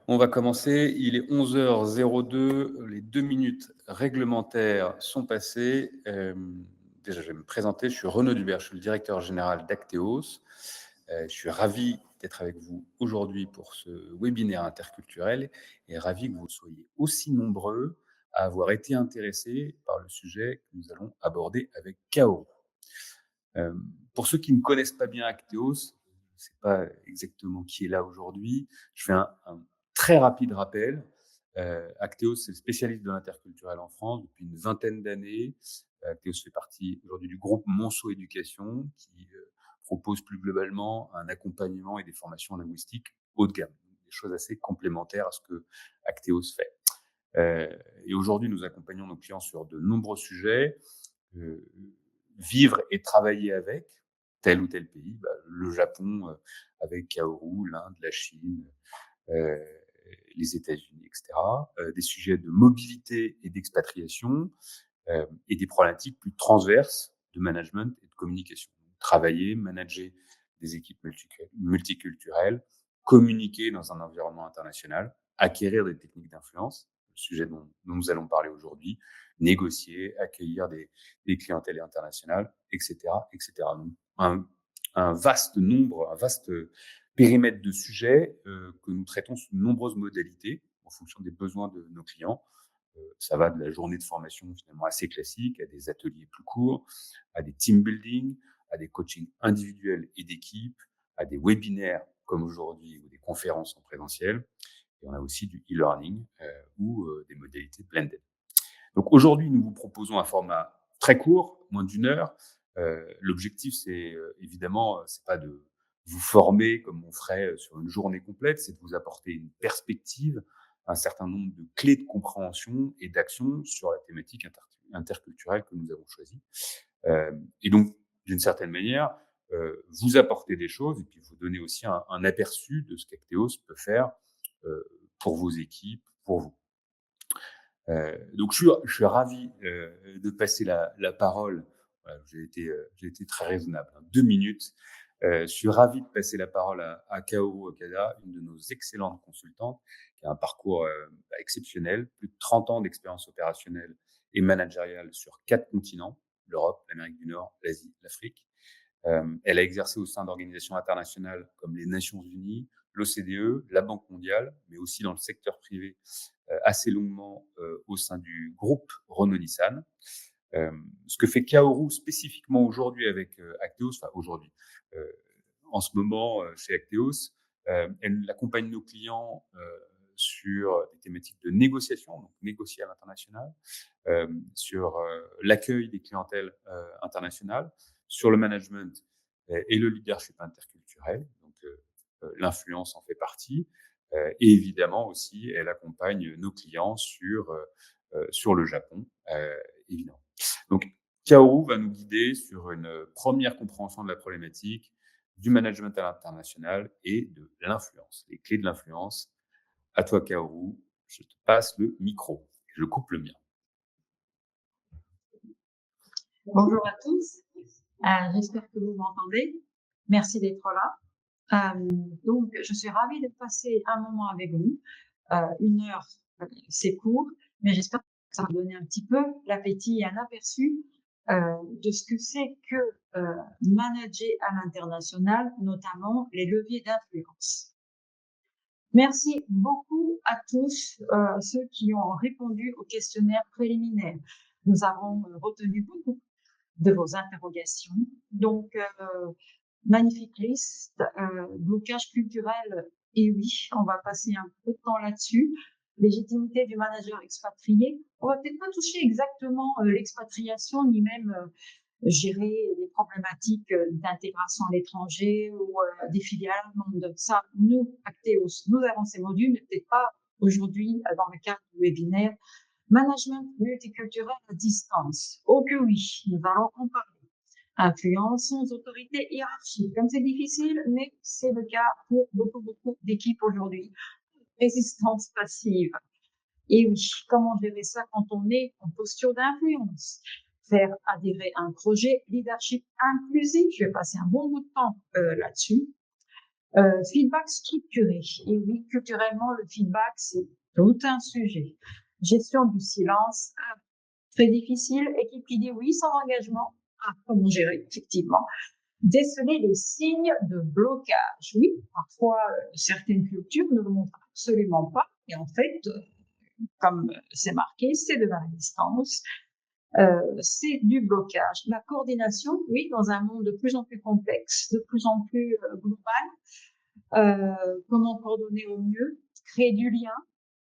On va commencer. Il est 11h02. Les 2 minutes réglementaires sont passées. Déjà, je vais me présenter. Je suis Renaud Dubert, je suis le directeur général d'Acteos. Je suis ravi d'être avec vous aujourd'hui pour ce webinaire interculturel et ravi que vous soyez aussi nombreux à avoir été intéressés par le sujet que nous allons aborder avec Kaoru. Euh, pour ceux qui ne connaissent pas bien Acteos, je ne sais pas exactement qui est là aujourd'hui, je fais un très rapide rappel. Acteos, c'est le spécialiste de l'interculturel en France depuis une vingtaine d'années. Acteos fait partie aujourd'hui du groupe Monceau Éducation qui propose plus globalement un accompagnement et des formations linguistiques haut de gamme, des choses assez complémentaires à ce que Acteos fait. Et aujourd'hui, nous accompagnons nos clients sur de nombreux sujets. Euh, Vivre et travailler avec tel ou tel pays, le Japon avec Kaoru, l'Inde, la Chine, euh, les États-Unis, etc. Des sujets de mobilité et d'expatriation et des problématiques plus transverses de management et de communication. Travailler, manager des équipes multiculturelles, communiquer dans un environnement international, acquérir des techniques d'influence, le sujet dont nous allons parler aujourd'hui, négocier, accueillir des clientèles internationales, etc., etc. Donc, un vaste nombre, un vaste périmètre de sujets que nous traitons sous de nombreuses modalités en fonction des besoins de nos clients. Ça va de la journée de formation finalement assez classique, à des ateliers plus courts, à des team building, à des coachings individuels et d'équipe, à des webinaires comme aujourd'hui ou des conférences en présentiel. Et on a aussi du e-learning ou des modalités blended. Donc aujourd'hui, nous vous proposons un format très court, moins d'une heure. L'objectif, c'est évidemment, c'est pas de vous former comme on ferait sur une journée complète, c'est de vous apporter une perspective, un certain nombre de clés de compréhension et d'action sur la thématique interculturelle que nous avons choisie. Et donc, d'une certaine manière, vous apporter des choses et puis vous donner aussi un aperçu de ce qu'Acteos peut faire pour vos équipes, pour vous. Donc je suis ravi de passer la parole. Voilà, j'ai été très raisonnable, 2 minutes. Je suis ravi de passer la parole à Kaoru Okada, une de nos excellentes consultantes, qui a un parcours exceptionnel, plus de 30 ans d'expérience opérationnelle et managériale sur 4 continents, l'Europe, l'Amérique du Nord, l'Asie, l'Afrique. Elle a exercé au sein d'organisations internationales comme les Nations Unies, l'OCDE, la Banque mondiale, mais aussi dans le secteur privé assez longuement au sein du groupe Renault-Nissan. Ce que fait Kaoru spécifiquement aujourd'hui avec Acteos, enfin aujourd'hui, euh, en ce moment chez Acteos, elle accompagne nos clients sur des thématiques de négociation, donc négocier à l'international, sur l'accueil des clientèles internationales, sur le management et le leadership interculturel, donc l'influence en fait partie, et évidemment aussi, elle accompagne nos clients sur le Japon, évidemment. Donc, Kaoru va nous guider sur une première compréhension de la problématique du management à l'international et de l'influence, les clés de l'influence. À toi, Kaoru, je te passe le micro. Je coupe le mien. Bonjour à tous, j'espère que vous m'entendez. Merci d'être là. Donc, je suis ravie de passer un moment avec vous. 1 heure, c'est court, mais j'espère que ça va donner un petit peu l'appétit et un aperçu de ce que c'est que manager à l'international, notamment les leviers d'influence. Merci beaucoup à tous ceux qui ont répondu au questionnaire préliminaire. Nous avons retenu beaucoup de vos interrogations. Donc, magnifique liste, blocage culturel, et oui, on va passer un peu de temps là-dessus. Légitimité du manager expatrié. On va peut-être pas toucher exactement l'expatriation, ni même gérer les problématiques d'intégration à l'étranger ou des filiales allemandes. Ça, nous, Acteos, nous avons ces modules, mais peut-être pas aujourd'hui dans le cadre du webinaire. Management multiculturel à distance. Oh que oui, nous allons en parler. Influence sans autorité hiérarchique. Comme c'est difficile, mais c'est le cas pour beaucoup d'équipes aujourd'hui. Résistance passive. Et oui, comment gérer ça quand on est en posture d'influence? Faire adhérer un projet leadership inclusif. Je vais passer un bon bout de temps là-dessus. Feedback structuré. Et oui, culturellement, le feedback, c'est tout un sujet. Gestion du silence, très difficile. Équipe qui dit oui sans engagement. Comment gérer, effectivement. Déceler les signes de blocage. Oui, parfois, certaines cultures ne le montrent absolument pas. Et en fait, comme c'est marqué, c'est de la résistance. C'est du blocage. La coordination, oui, dans un monde de plus en plus complexe, de plus en plus global, comment coordonner au mieux, créer du lien,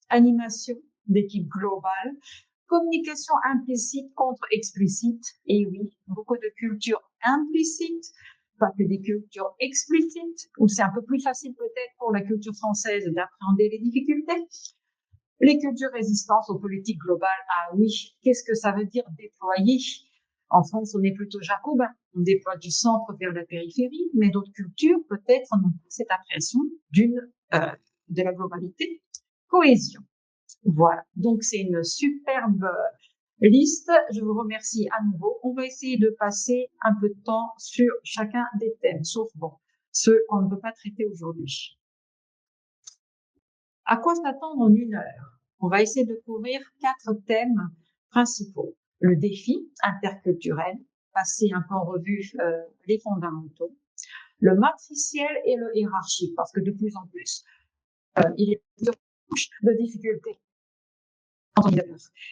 animation d'équipe globale, communication implicite contre explicite, et oui, beaucoup de cultures implicites, pas que des cultures explicites, où c'est un peu plus facile peut-être pour la culture française d'appréhender les difficultés. Les cultures résistance aux politiques globales, oui, qu'est-ce que ça veut dire déployer? En France, on est plutôt jacobin, on déploie du centre vers la périphérie, mais d'autres cultures, peut-être, n'ont pas cette impression de la globalité. Cohésion. Voilà. Donc, c'est une superbe liste. Je vous remercie à nouveau. On va essayer de passer un peu de temps sur chacun des thèmes, sauf ceux qu'on ne peut pas traiter aujourd'hui. À quoi s'attendre en 1 heure? On va essayer de couvrir 4 thèmes principaux. Le défi interculturel, passer un peu en revue les fondamentaux. Le matriciel et le hiérarchique, parce que de plus en plus, il y a plusieurs couches de difficultés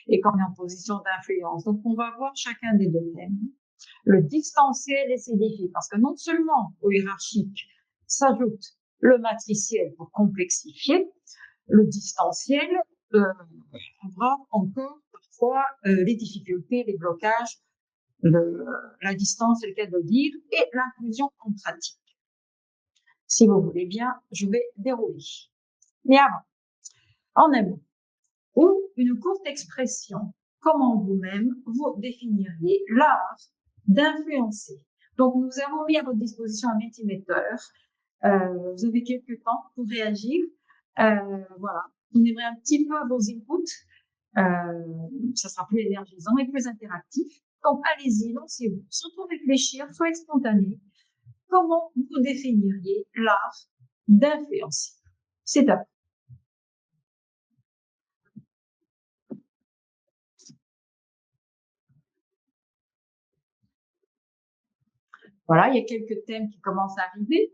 et quand on est en position d'influence. Donc, on va voir chacun des 2 thèmes. Le distanciel et ses défis, parce que non seulement au hiérarchique s'ajoute le matriciel pour complexifier, le distanciel aura encore parfois les difficultés, les blocages, la distance, c'est le cas de le dire, et l'inclusion en pratique. Si vous voulez bien, je vais dérouler. Mais avant, en un mot, ou une courte expression, comment vous-même vous définiriez l'art d'influencer. Donc, nous avons mis à votre disposition un Mentimeter. Vous avez quelques temps pour réagir. Voilà. On aimerait un petit peu vos inputs. Ça sera plus énergisant et plus interactif. Donc, allez-y, lancez-vous, sans trop réfléchir, soyez spontané. Comment vous définiriez l'art d'influencer? C'est à vous. Voilà, il y a quelques thèmes qui commencent à arriver.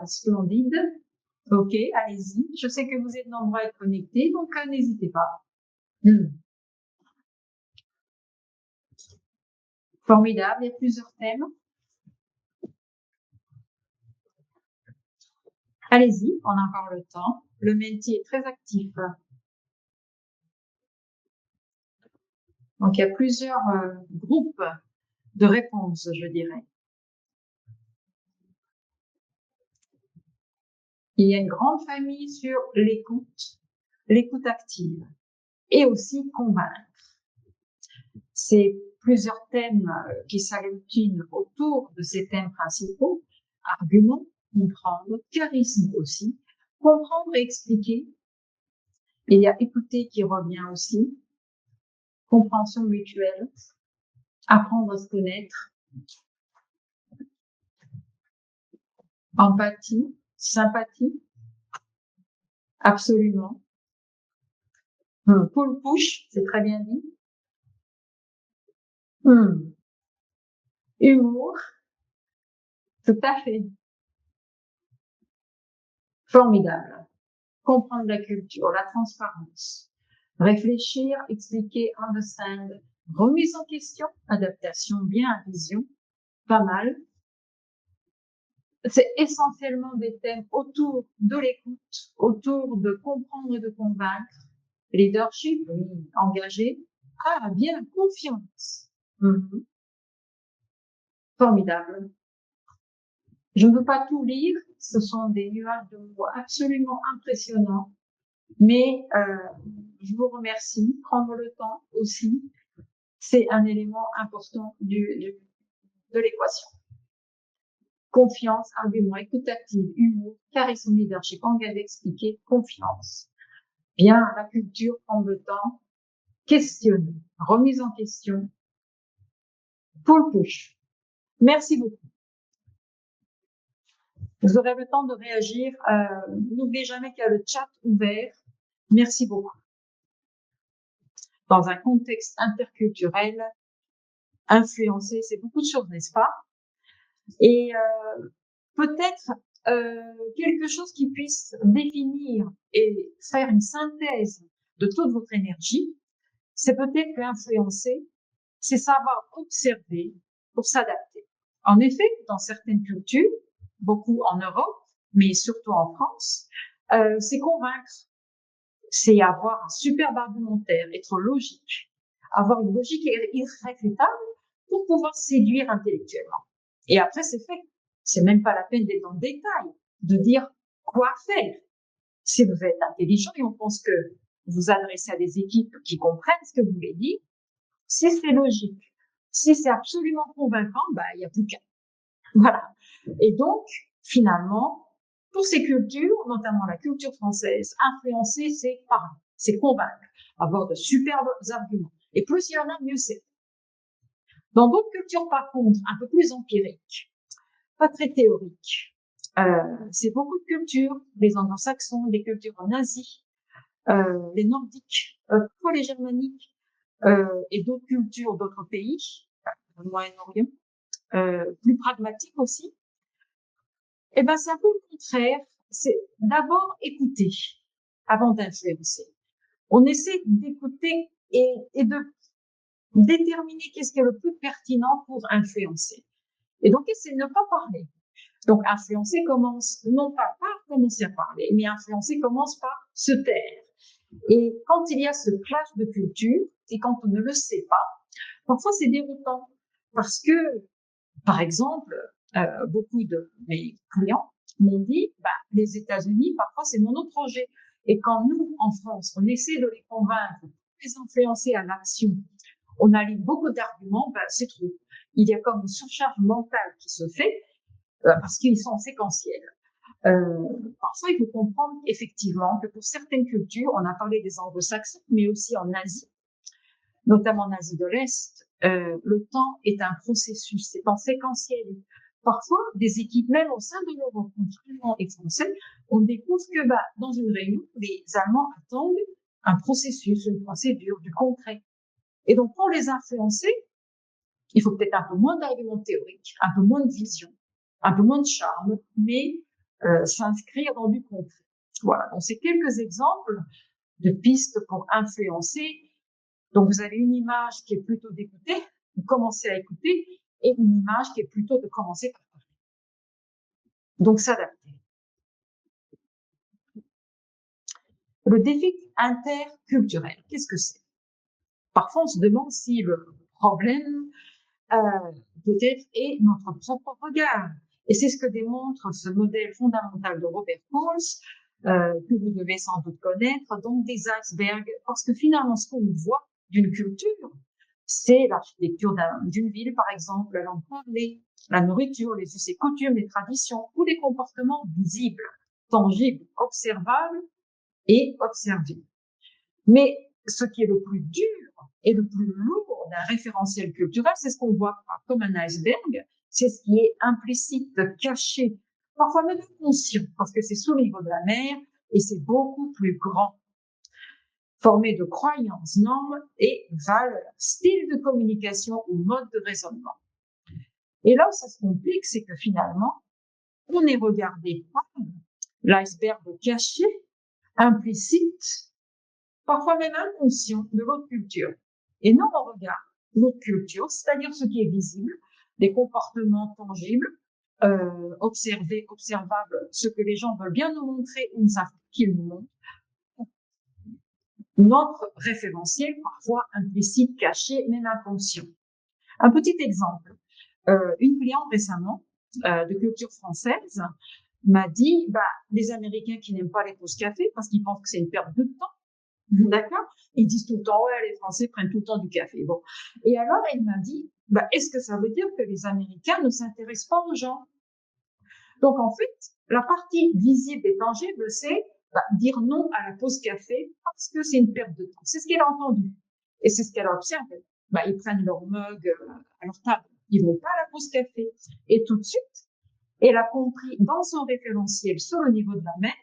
Splendide. Ok, allez-y. Je sais que vous êtes nombreux à être connectés, donc n'hésitez pas. Formidable, il y a plusieurs thèmes. Allez-y, on a encore le temps. Le Menti est très actif. Donc, il y a plusieurs groupes de réponses, je dirais. Il y a une grande famille sur l'écoute active et aussi convaincre. C'est plusieurs thèmes qui s'agglutinent autour de ces thèmes principaux. Argument, comprendre, charisme aussi. Comprendre et expliquer. Et il y a écouter qui revient aussi. Compréhension mutuelle. Apprendre à se connaître. Empathie, sympathie. Absolument. Pull push, c'est très bien dit. Humour, tout à fait. Formidable. Comprendre la culture, la transparence. Réfléchir, expliquer, understand. Remise en question, adaptation, bien, vision. Pas mal. C'est essentiellement des thèmes autour de l'écoute, autour de comprendre et de convaincre. Leadership, oui, engagé. Bien, confiance. Formidable. Je ne veux pas tout lire, ce sont des nuages de mots absolument impressionnants, mais je vous remercie. Prendre le temps aussi, c'est un élément important de l'équation. Confiance, argument, écoute active, humour, charisme, leadership, engagé, expliquer, confiance. Bien, la culture, prendre le temps, questionner, remise en question, pull push. Merci beaucoup. Vous aurez le temps de réagir. N'oubliez jamais qu'il y a le chat ouvert. Merci beaucoup. Dans un contexte interculturel, influencer, c'est beaucoup de choses, n'est-ce pas? Et peut-être quelque chose qui puisse définir et faire une synthèse de toute votre énergie, c'est peut-être qu'influencer, c'est savoir observer pour s'adapter. En effet, dans certaines cultures, beaucoup en Europe, mais surtout en France, c'est convaincre, c'est avoir un superbe argumentaire, être logique, avoir une logique irréfutable pour pouvoir séduire intellectuellement. Et après, c'est fait. C'est même pas la peine d'être dans le détail, de dire quoi faire. Si vous êtes intelligent et on pense que vous adressez à des équipes qui comprennent ce que vous voulez dire, si c'est logique, si c'est absolument convaincant, il n'y a plus qu'à. Voilà. Et donc, finalement, pour ces cultures, notamment la culture française, influencer, c'est parler, c'est convaincre, avoir de superbes arguments. Et plus il y en a, mieux c'est. Dans d'autres cultures, par contre, un peu plus empiriques, pas très théoriques, c'est beaucoup de cultures, les anglo-saxons, les cultures nazies, les nordiques, pas les germaniques, et d'autres cultures d'autres pays, le Moyen-Orient, plus pragmatiques aussi. Eh ben, c'est un peu le contraire. C'est d'abord écouter avant d'influencer. On essaie d'écouter et de déterminer qu'est-ce qui est le plus pertinent pour influencer. Et donc, c'est ne pas parler. Donc, influencer commence non pas par commencer à parler, mais influencer commence par se taire. Et quand il y a ce clash de culture, et quand on ne le sait pas, parfois c'est déroutant. Parce que, par exemple, beaucoup de mes clients m'ont dit, les États-Unis, parfois c'est monoprojet. Et quand nous, en France, on essaie de les convaincre, de les influencer à l'action, on a lu beaucoup d'arguments, c'est trop. Il y a comme une surcharge mentale qui se fait parce qu'ils sont séquentiels. Parfois, il faut comprendre effectivement que pour certaines cultures, on a parlé des anglo-saxons, mais aussi en Asie, notamment en Asie de l'Est, le temps est un processus, c'est en séquentiel. Parfois, des équipes même au sein de l'Europe, entre Allemands et Français, on découvre que dans une réunion, les Allemands attendent un processus, une procédure, du concret. Et donc, pour les influencer, il faut peut-être un peu moins d'arguments théoriques, un peu moins de vision, un peu moins de charme, mais s'inscrire dans du concret. Voilà, donc c'est quelques exemples de pistes pour influencer. Donc vous avez une image qui est plutôt d'écouter, de commencer à écouter, et une image qui est plutôt de commencer par parler. Donc s'adapter. Le défi interculturel, qu'est-ce que c'est? Parfois on se demande si le problème peut-être est notre propre regard. Et c'est ce que démontre ce modèle fondamental de Robert Coles, que vous devez sans doute connaître, donc des icebergs, parce que finalement, ce qu'on voit d'une culture, c'est l'architecture d'une ville, par exemple, la langue parlée, la nourriture, les us et coutumes, les traditions, ou les comportements visibles, tangibles, observables et observés. Mais ce qui est le plus dur et le plus lourd d'un référentiel culturel, c'est ce qu'on voit comme un iceberg, c'est ce qui est implicite, caché, parfois même inconscient, parce que c'est sous le niveau de la mer et c'est beaucoup plus grand, formé de croyances, normes et valeurs, styles de communication ou modes de raisonnement. Et là où ça se complique, c'est que finalement, on est regardé comme l'iceberg caché, implicite, parfois même inconscient de l'autre culture. Et non, on regarde l'autre culture, c'est-à-dire ce qui est visible, les comportements tangibles, observés, observables, ce que les gens veulent bien nous montrer ou ne savent qu'ils nous montrent. Notre référentiel, parfois implicite, caché, même inconscient. Un petit exemple. Une cliente récemment, de culture française, m'a dit, les Américains qui n'aiment pas les pauses café parce qu'ils pensent que c'est une perte de temps. D'accord? Ils disent tout le temps, ouais, les Français prennent tout le temps du café. Bon. Et alors, elle m'a dit, est-ce que ça veut dire que les Américains ne s'intéressent pas aux gens? Donc, en fait, la partie visible et tangible, c'est dire non à la pause café parce que c'est une perte de temps. C'est ce qu'elle a entendu. Et c'est ce qu'elle a observé. Ils prennent leur mug à leur table. Ils vont pas à la pause café. Et tout de suite, Elle a compris dans son référentiel sur le niveau de la mer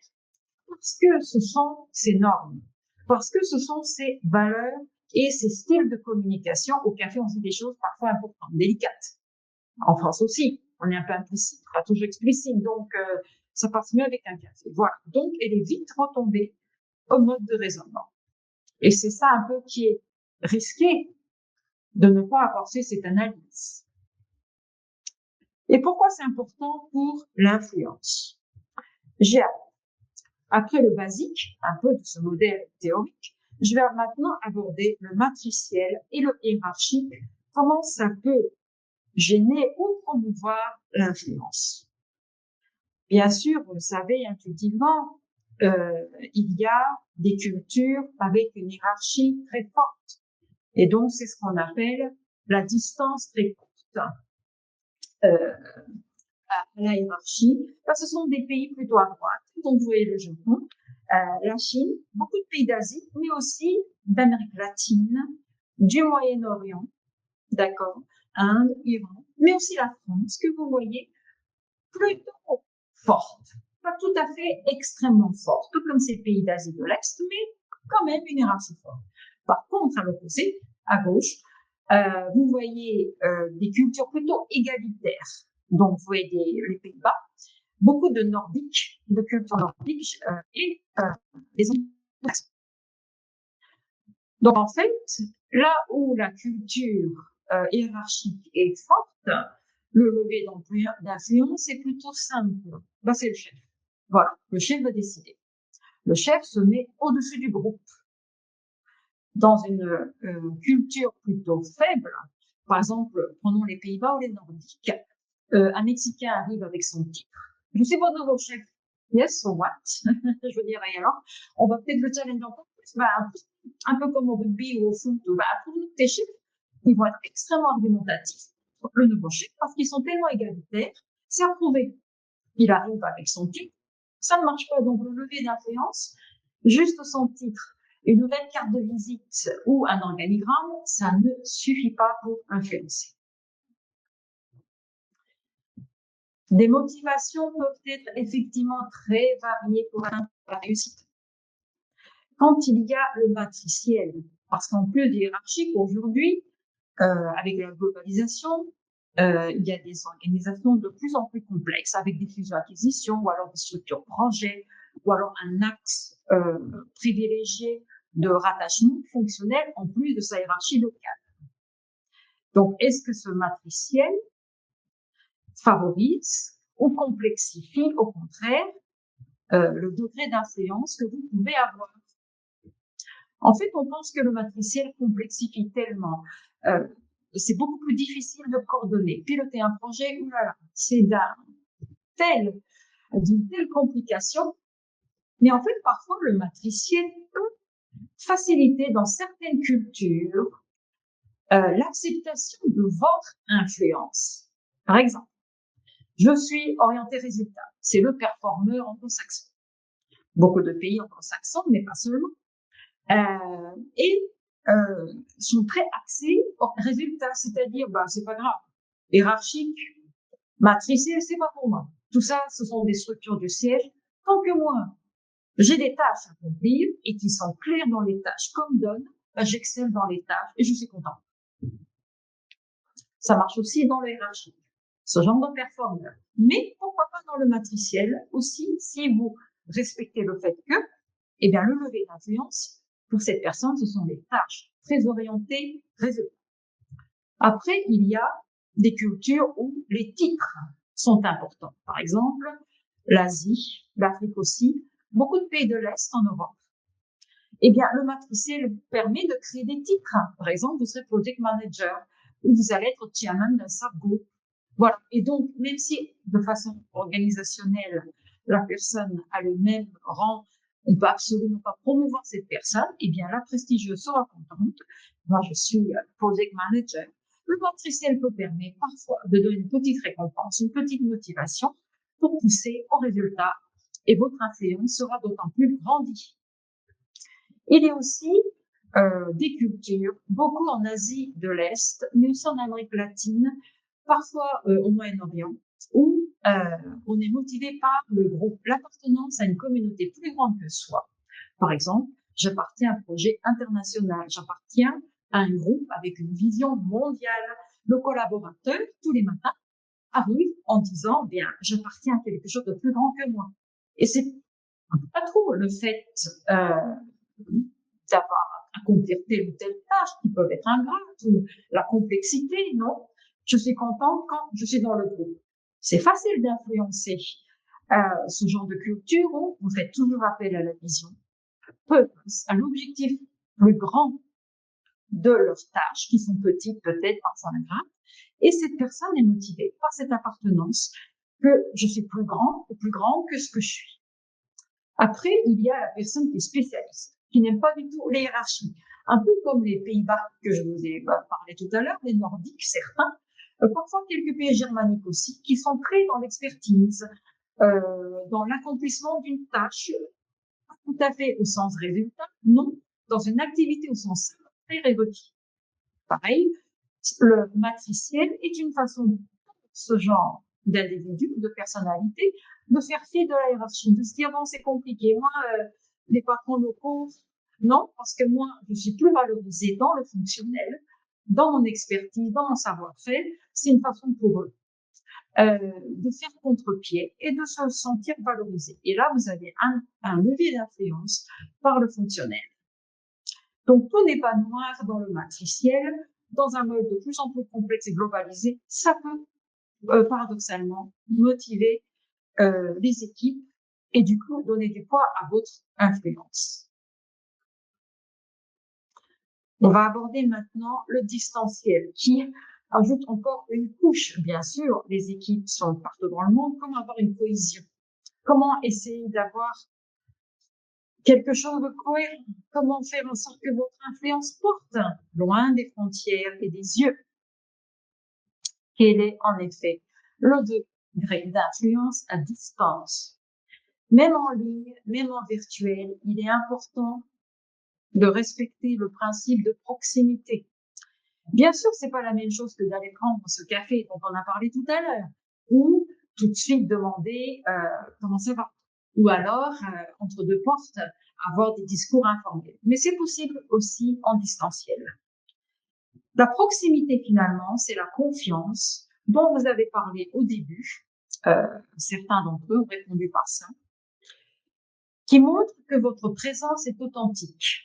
parce que ce sont ses normes, parce que ce sont ses valeurs et ses styles de communication. Au café, on dit des choses parfois importantes, délicates. En France aussi, on est un peu implicite, pas toujours explicite, donc ça passe mieux avec un café. Voilà, donc elle est vite retombée au mode de raisonnement. Et c'est ça un peu qui est risqué de ne pas avoir fait cette analyse. Et pourquoi c'est important pour l'influence? J'ai après le basique, un peu de ce modèle théorique, je vais maintenant aborder le matriciel et le hiérarchique, comment ça peut gêner ou promouvoir l'influence. Bien sûr, vous le savez intuitivement, il y a des cultures avec une hiérarchie très forte. Et donc, c'est ce qu'on appelle la distance très courte à la hiérarchie. Ce sont des pays plutôt à droite. Donc, vous voyez le Japon, la Chine, beaucoup de pays d'Asie, mais aussi d'Amérique latine, du Moyen-Orient, d'accord, Inde, Iran, mais aussi la France, que vous voyez plutôt forte. Pas tout à fait extrêmement forte, tout comme ces pays d'Asie de l'Est, mais quand même une hiérarchie forte. Par contre, à l'opposé, à gauche, vous voyez des cultures plutôt égalitaires. Donc, vous voyez les Pays-Bas, beaucoup de nordiques, de culture nordique et des anglo-saxons. Donc, en fait, là où la culture hiérarchique est forte, le levier d'influence est plutôt simple. Ben, c'est le chef. Voilà, le chef va décider. Le chef se met au-dessus du groupe. Dans une culture plutôt faible, par exemple, prenons les Pays-Bas ou les Nordiques, un Mexicain arrive avec son titre. Je suis votre nouveau chef. Yes, so what? Je veux dire, et alors, on va peut-être le challenger encore plus. Ben, un peu comme au rugby ou au foot. Ben, trouve-nous que tes chefs, ils vont être extrêmement argumentatifs. Le nouveau chef, parce qu'ils sont tellement égalitaires, c'est approuvé. Il arrive avec son titre. Ça ne marche pas. Donc, le levier d'influence, juste son titre, une nouvelle carte de visite ou un organigramme, ça ne suffit pas pour influencer. Des motivations peuvent être effectivement très variées pour atteindre la réussite. Quand il y a le matriciel, parce qu'en plus des hiérarchiques aujourd'hui, avec la globalisation, il y a des organisations de plus en plus complexes avec des fusions-acquisitions ou alors des structures projets ou alors un axe privilégié de rattachement fonctionnel en plus de sa hiérarchie locale. Donc, est-ce que ce matriciel favorise ou complexifie au contraire le degré d'influence que vous pouvez avoir? En fait, on pense que le matriciel complexifie tellement. C'est beaucoup plus difficile de coordonner. Piloter un projet, oulala, c'est d'une telle complication. Mais en fait, parfois, le matriciel peut faciliter dans certaines cultures l'acceptation de votre influence. Par exemple, je suis orienté résultat. C'est le performeur anglo-saxon. Beaucoup de pays anglo-saxons, mais pas seulement. Sont très axés au résultat, c'est-à-dire, bah, c'est pas grave. Hiérarchique, matriciel, c'est pas pour moi. Tout ça, ce sont des structures de siège. Tant que moi, j'ai des tâches à accomplir et qui sont claires dans les tâches qu'on me donne, bah, j'excelle dans les tâches et je suis content. Ça marche aussi dans le hiérarchique, ce genre de performeur. Mais pourquoi pas dans le matriciel aussi, si vous respectez le fait que, eh bien, le levier d'influence, pour cette personne, ce sont des tâches très orientées résultats. Après, il y a des cultures où les titres sont importants. Par exemple, l'Asie, l'Afrique aussi, beaucoup de pays de l'Est en Europe. Eh bien, le matriciel permet de créer des titres. Par exemple, vous serez project manager ou vous allez être chairman d'un subgroupe. Voilà. Et donc, même si de façon organisationnelle, la personne a le même rang, on peut absolument pas promouvoir cette personne, eh bien, la prestigieuse sera contente. Moi, je suis project manager. Le matriciel peut permettre parfois de donner une petite récompense, une petite motivation pour pousser au résultat et votre influence sera d'autant plus grandie. Il y a aussi des cultures, beaucoup en Asie de l'Est, mais aussi en Amérique latine, parfois au Moyen-Orient, où on est motivé par le groupe, l'appartenance à une communauté plus grande que soi. Par exemple, j'appartiens à un projet international, j'appartiens à un groupe avec une vision mondiale. Le collaborateur, tous les matins, arrive en disant, bien, j'appartiens à quelque chose de plus grand que moi. Et c'est pas trop le fait d'avoir à accomplir telle ou telle tâche qui peuvent être ingrates ou la complexité, non. Je suis contente quand je suis dans le groupe. C'est facile d'influencer ce genre de culture où vous faites toujours appel à la vision, à l'objectif plus grand de leurs tâches, qui sont petites peut-être, parfois ingrates, et cette personne est motivée par cette appartenance que je suis plus grand ou plus grand que ce que je suis. Après, il y a la personne qui est spécialiste, qui n'aime pas du tout les hiérarchies. Un peu comme les Pays-Bas que je vous ai parlé tout à l'heure, les Nordiques, certains, parfois quelques pays germaniques aussi, qui sont très dans l'expertise, dans l'accomplissement d'une tâche, pas tout à fait au sens résultat, non, dans une activité au sens très révoqué. Pareil, le matriciel est une façon pour ce genre d'individu, de personnalité, de faire fi de la hiérarchie, de se dire bon c'est compliqué, moi les patrons locaux, non, parce que moi je suis plus valorisée dans le fonctionnel, dans mon expertise, dans mon savoir-faire, c'est une façon pour eux de faire contre-pied et de se sentir valorisé. Et là vous avez un levier d'influence par le fonctionnel. Donc tout n'est pas noir dans le matriciel. Dans un mode de plus en plus complexe et globalisé, ça peut paradoxalement motiver les équipes et du coup donner du poids à votre influence. On va aborder maintenant le distanciel qui ajoute encore une couche. Bien sûr, les équipes sont partout dans le monde. Comment avoir une cohésion? Comment essayer d'avoir quelque chose de cohérent? Comment faire en sorte que votre influence porte loin des frontières et des yeux? Quel est en effet le degré d'influence à distance? Même en ligne, même en virtuel, il est important de respecter le principe de proximité. Bien sûr, c'est pas la même chose que d'aller prendre ce café dont on a parlé tout à l'heure, ou tout de suite demander comment ça va, ou alors entre deux portes avoir des discours informels. Mais c'est possible aussi en distanciel. La proximité finalement, c'est la confiance dont vous avez parlé au début. Certains d'entre eux ont répondu par ça, qui montre que votre présence est authentique.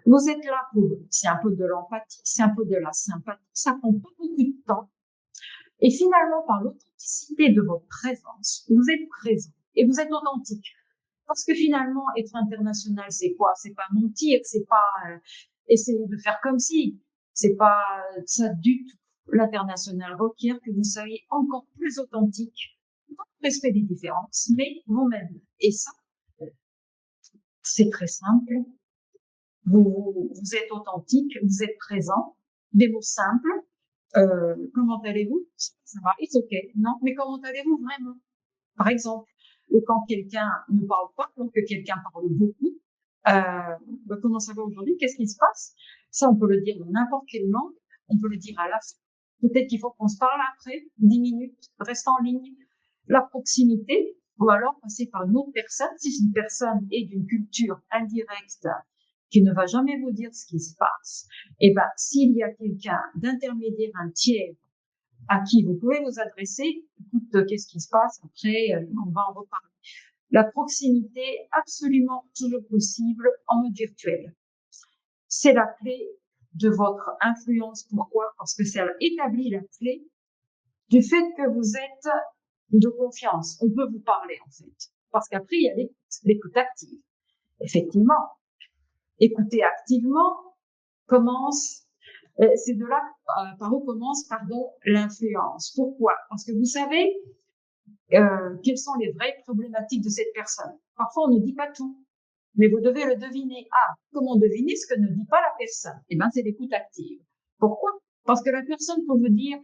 Vous êtes là pour eux. C'est un peu de l'empathie, c'est un peu de la sympathie. Ça prend pas beaucoup de temps. Et finalement, par l'authenticité de votre présence, vous êtes présent et vous êtes authentique. Parce que finalement, être international, c'est quoi? C'est pas mentir, c'est pas essayer de faire comme si. C'est pas ça du tout. L'international requiert que vous soyez encore plus authentique, dans le respect des différences, mais vous-même. Et ça, c'est très simple. Vous êtes authentique, vous êtes présent, des mots simples. Comment allez-vous? Ça va, it's okay. Non, mais comment allez-vous vraiment? Par exemple, quand quelqu'un ne parle pas, donc que quelqu'un parle beaucoup, comment ça va aujourd'hui? Qu'est-ce qui se passe? Ça, on peut le dire dans n'importe quelle langue. On peut le dire à la fin. Peut-être qu'il faut qu'on se parle après, 10 minutes, reste en ligne. La proximité, ou alors passer par une autre personne. Si une personne est d'une culture indirecte, qui ne va jamais vous dire ce qui se passe, et ben, s'il y a quelqu'un d'intermédiaire, un tiers, à qui vous pouvez vous adresser, écoute, qu'est-ce qui se passe? Après, on va en reparler. La proximité, absolument toujours possible en mode virtuel. C'est la clé de votre influence. Pourquoi? Parce que ça établit la clé du fait que vous êtes de confiance. On peut vous parler, en fait. Parce qu'après, il y a l'écoute active. Effectivement, écouter activement c'est de là par où commence, l'influence. Pourquoi? Parce que vous savez quelles sont les vraies problématiques de cette personne. Parfois, on ne dit pas tout, mais vous devez le deviner. Ah, comment deviner ce que ne dit pas la personne? Eh ben, c'est l'écoute active. Pourquoi? Parce que la personne peut vous dire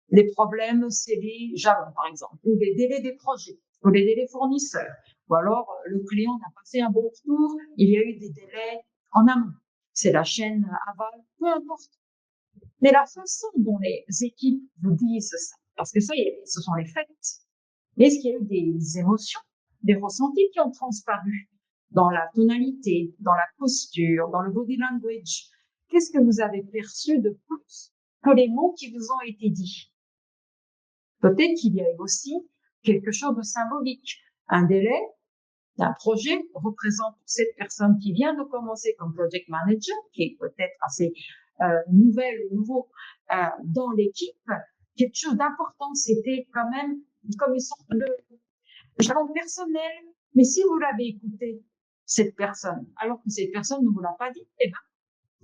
les problèmes, c'est les jalons, par exemple, ou les délais des projets, ou les délais fournisseurs, ou alors le client n'a pas fait un bon retour, il y a eu des délais en amont. C'est la chaîne aval, peu importe. Mais la façon dont les équipes vous disent ça, parce que ça, ce sont les faits, Est-ce qu'il y a eu des émotions, des ressentis qui ont transparu dans la tonalité, dans la posture, dans le body language? Qu'est-ce que vous avez perçu de plus que les mots qui vous ont été dits? Peut-être qu'il y a aussi quelque chose de symbolique. Un délai d'un projet représente pour cette personne qui vient de commencer comme project manager, qui est peut-être assez nouvelle ou nouveau dans l'équipe, quelque chose d'important. C'était quand même comme une sorte de jalon personnel. Mais si vous l'avez écouté, cette personne, alors que cette personne ne vous l'a pas dit, eh ben,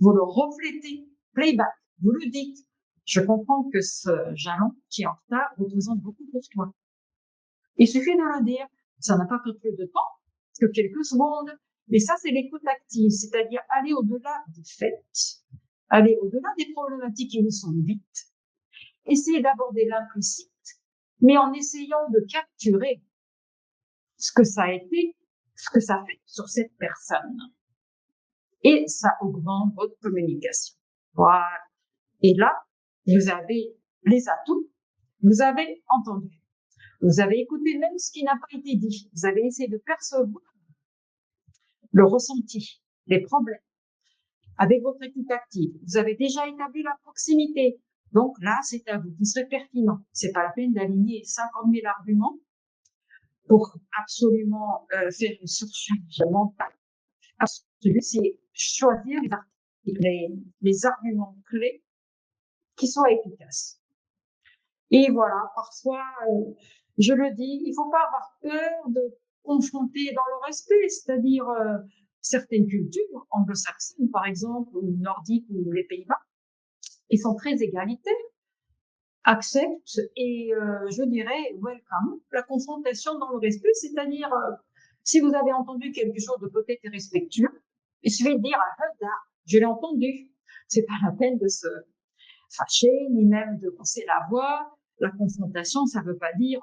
vous le reflétez, playback, vous le dites. Je comprends que ce jalon qui est en retard représente beaucoup pour toi. Il suffit de le dire. Ça n'a pas pris plus de temps que quelques secondes. Mais ça, c'est l'écoute active, c'est-à-dire aller au-delà des faits, aller au-delà des problématiques qui nous sont dites, essayer d'aborder l'implicite, mais en essayant de capturer ce que ça a été, ce que ça fait sur cette personne. Et ça augmente votre communication. Voilà. Et là, vous avez les atouts, vous avez entendu, vous avez écouté même ce qui n'a pas été dit, vous avez essayé de percevoir le ressenti, les problèmes avec votre écoute active. Vous avez déjà établi la proximité. Donc là, c'est à vous. Vous serez pertinent. C'est pas la peine d'aligner 50 000 arguments pour absolument faire une surcharge mentale. Absolue, c'est choisir les arguments clés qui soient efficaces. Et voilà, parfois, je le dis, il faut pas avoir peur de confronter dans le respect, c'est-à-dire certaines cultures anglo-saxonnes, par exemple, ou nordiques ou les Pays-Bas, ils sont très égalitaires, acceptent et je dirais welcome la confrontation dans le respect, c'est-à-dire si vous avez entendu quelque chose de peut-être irrespectueux, il suffit de dire je l'ai entendu. C'est pas la peine de se fâcher ni même de hausser la voix. La confrontation, ça veut pas dire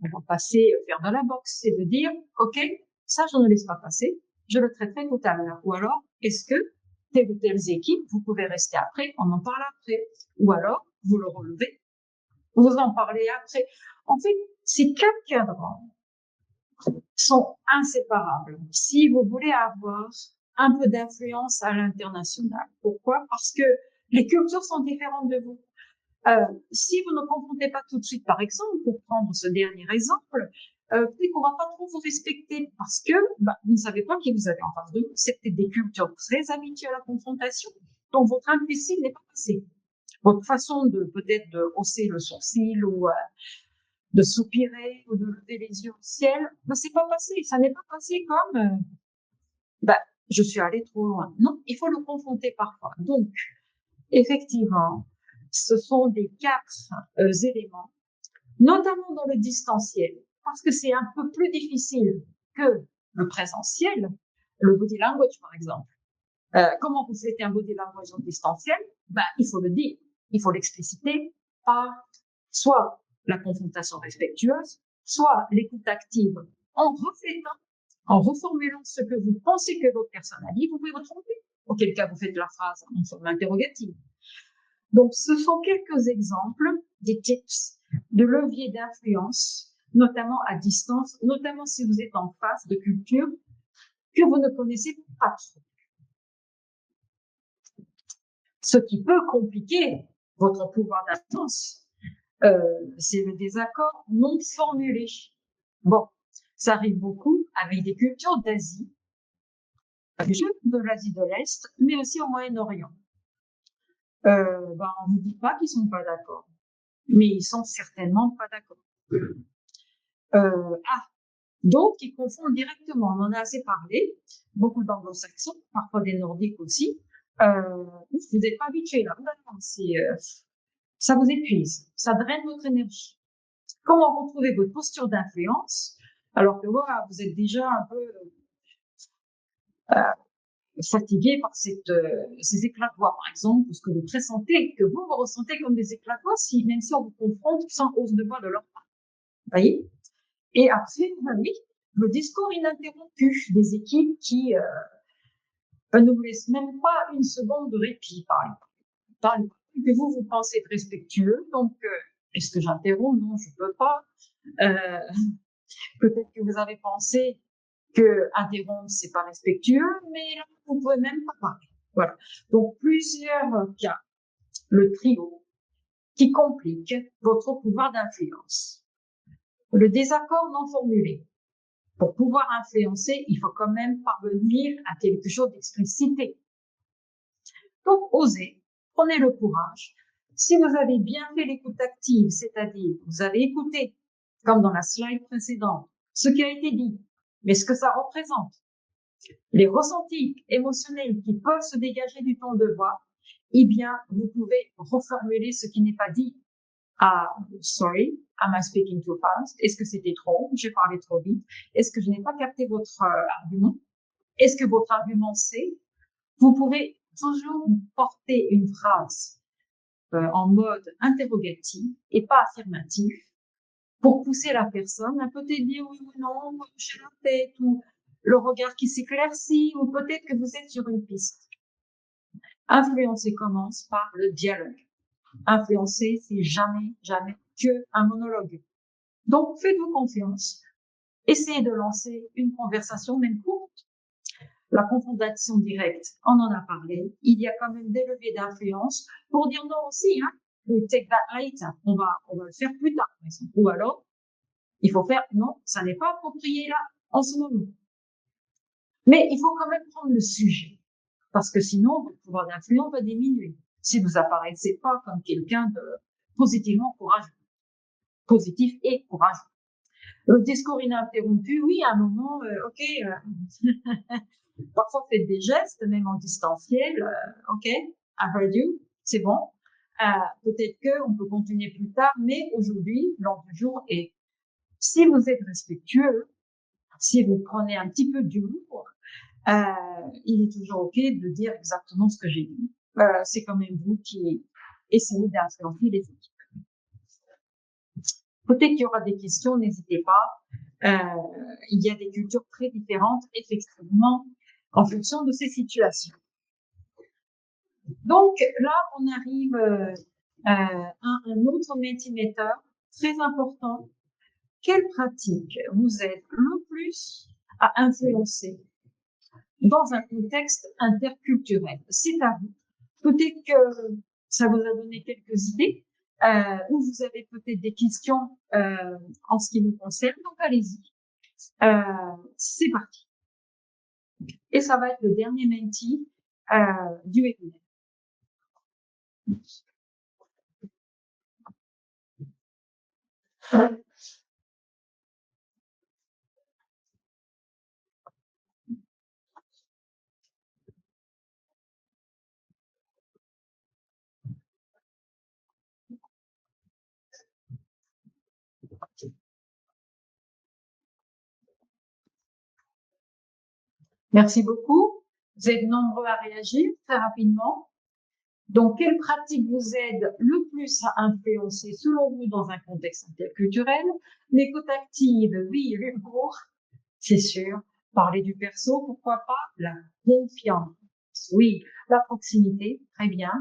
on va passer faire de la boxe, c'est de dire ok, ça je ne laisse pas passer, je le traiterai tout à l'heure. Ou alors est-ce que telle ou telle équipe, vous pouvez rester après, on en parle après. Ou alors vous le relevez, vous en parlez après. En fait, ces quatre cadrans sont inséparables si vous voulez avoir un peu d'influence à l'international. Pourquoi? Parce que les cultures sont différentes de vous. Si vous ne confrontez pas tout de suite, par exemple, pour prendre ce dernier exemple, peut-être qu'on va pas trop vous respecter parce que vous ne savez pas qui vous avez en face de vous. C'est peut-être des cultures très habituées à la confrontation, donc votre implicite n'est pas passé. Votre façon de peut-être de hausser le sourcil ou de soupirer ou de lever les yeux au ciel, c'est pas passé. Ça n'est pas passé comme je suis allé trop loin. Non, il faut le confronter parfois. Donc, effectivement, ce sont des quatre éléments, notamment dans le distanciel, parce que c'est un peu plus difficile que le présentiel, le body language par exemple. Comment vous faites un body language en distanciel? Il faut le dire, il faut l'expliciter par soit la confrontation respectueuse, soit l'écoute active en reflétant, en reformulant ce que vous pensez que l'autre personne a dit. Vous pouvez vous tromper, auquel cas vous faites la phrase en forme interrogative. Donc, ce sont quelques exemples des tips de levier d'influence, notamment à distance, notamment si vous êtes en face de cultures que vous ne connaissez pas trop. Ce qui peut compliquer votre pouvoir d'influence, c'est le désaccord non formulé. Bon, ça arrive beaucoup avec des cultures d'Asie, de l'Asie de l'Est, mais aussi au Moyen-Orient. On ne dit pas qu'ils sont pas d'accord, mais ils sont certainement pas d'accord. Donc, ils confondent directement. On en a assez parlé. Beaucoup d'anglo-saxons, parfois des nordiques aussi. Vous n'êtes pas habitués là. Ça vous épuise. Ça draine votre énergie. Comment retrouver votre posture d'influence alors que voilà, vous êtes déjà un peu fatigué par ces éclats de voix, par exemple, parce que vous pressentez, que vous ressentez comme des éclats de voix, même si on vous confronte sans hausse de voix de leur part. Vous voyez? Et après, oui, le discours ininterrompu des équipes qui ne vous laissent même pas une seconde de répit, par exemple. Que vous pensez être respectueux, donc Est-ce que j'interromps? Non, je peux pas. Peut-être que vous avez pensé que interrompre, c'est pas respectueux, mais là, vous pouvez même pas parler. Voilà. Donc, plusieurs cas. Le trio qui complique votre pouvoir d'influence. Le désaccord non formulé. Pour pouvoir influencer, il faut quand même parvenir à quelque chose d'explicité. Donc, osez, prenez le courage. Si vous avez bien fait l'écoute active, c'est-à-dire vous avez écouté, comme dans la slide précédente, ce qui a été dit, mais ce que ça représente, les ressentis émotionnels qui peuvent se dégager du ton de voix, eh bien, vous pouvez reformuler ce qui n'est pas dit. Ah, sorry, am I speaking too fast? Est-ce que c'était trop? J'ai parlé trop vite. Est-ce que je n'ai pas capté votre argument? Est-ce que votre argument c'est? Vous pouvez toujours porter une phrase en mode interrogatif et pas affirmatif pour pousser la personne à peut-être dire oui ou non, hocher la tête ou le regard qui s'éclaircit ou peut-être que vous êtes sur une piste. Influencer commence par le dialogue. Influencer, c'est jamais que un monologue. Donc, faites-vous confiance. Essayez de lancer une conversation, même courte. La confrontation directe, on en a parlé. Il y a quand même des leviers d'influence pour dire non aussi, hein. We take that later. On va le faire plus tard, par exemple. Ou alors, il faut faire non, ça n'est pas approprié là, en ce moment. Mais il faut quand même prendre le sujet. Parce que sinon, votre pouvoir d'influence va diminuer. Si vous apparaissez pas comme quelqu'un de positivement courageux. Positif et courageux. Le discours ininterrompu, oui, à un moment, parfois faites des gestes, même en distanciel, ok, I heard you, c'est bon. Peut-être qu'on peut continuer plus tard, mais aujourd'hui, l'ordre du jour est, si vous êtes respectueux, si vous prenez un petit peu d'humour, il est toujours ok de dire exactement ce que j'ai dit. C'est quand même vous qui essayez d'influencer les équipes. Peut-être qu'il y aura des questions, n'hésitez pas. Il y a des cultures très différentes, effectivement, en fonction de ces situations. Donc là, on arrive à un autre Mentimeter très important. Quelle pratique vous aide le plus à influencer dans un contexte interculturel? C'est à vous. Peut-être que ça vous a donné quelques idées, ou vous avez peut-être des questions en ce qui nous concerne, donc allez-y. C'est parti. Et ça va être le dernier menti du webinaire. Merci beaucoup. Vous êtes nombreux à réagir très rapidement. Donc, quelle pratique vous aide le plus à influencer, selon vous, dans un contexte interculturel? L'écoute active, oui, l'humour, c'est sûr. Parler du perso, pourquoi pas? La confiance, oui. La proximité, très bien.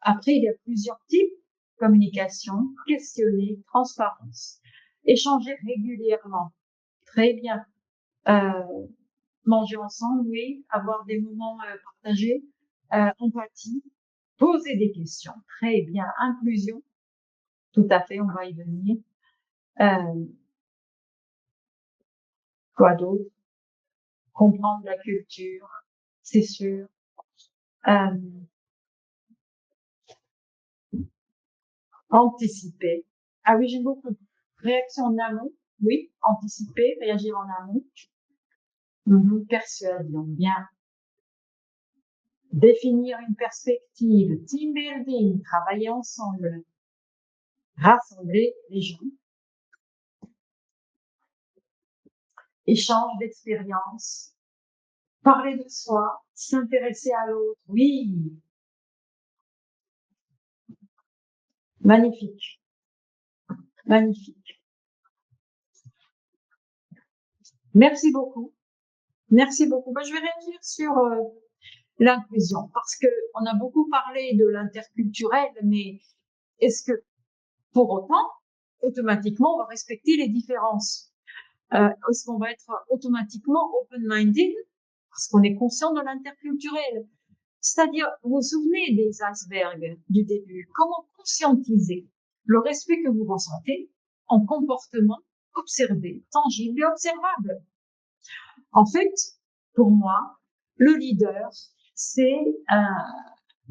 Après, il y a plusieurs types. Communication, questionner, transparence. Échanger régulièrement, très bien. Manger ensemble, oui. Avoir des moments partagés. Empathie. Poser des questions, très bien. Inclusion, tout à fait, on va y venir. Quoi d'autre? Comprendre la culture, c'est sûr. Anticiper. Ah oui, j'aime beaucoup. Réaction en amont, oui. Anticiper, réagir en amont. Persuasion, bien. Définir une perspective, team building, travailler ensemble, rassembler les gens. Échange d'expériences, parler de soi, s'intéresser à l'autre, oui. Magnifique. Magnifique. Merci beaucoup. Merci beaucoup. Je vais réagir sur l'inclusion parce que on a beaucoup parlé de l'interculturel, mais est-ce que Pour autant, automatiquement, on va respecter les différences. Est-ce qu'on va être automatiquement open-minded parce qu'on est conscient de l'interculturel? C'est-à-dire, vous vous souvenez des icebergs du début? Comment conscientiser le respect que vous ressentez en comportement observé, tangible et observable? En fait, pour moi, le leader, c'est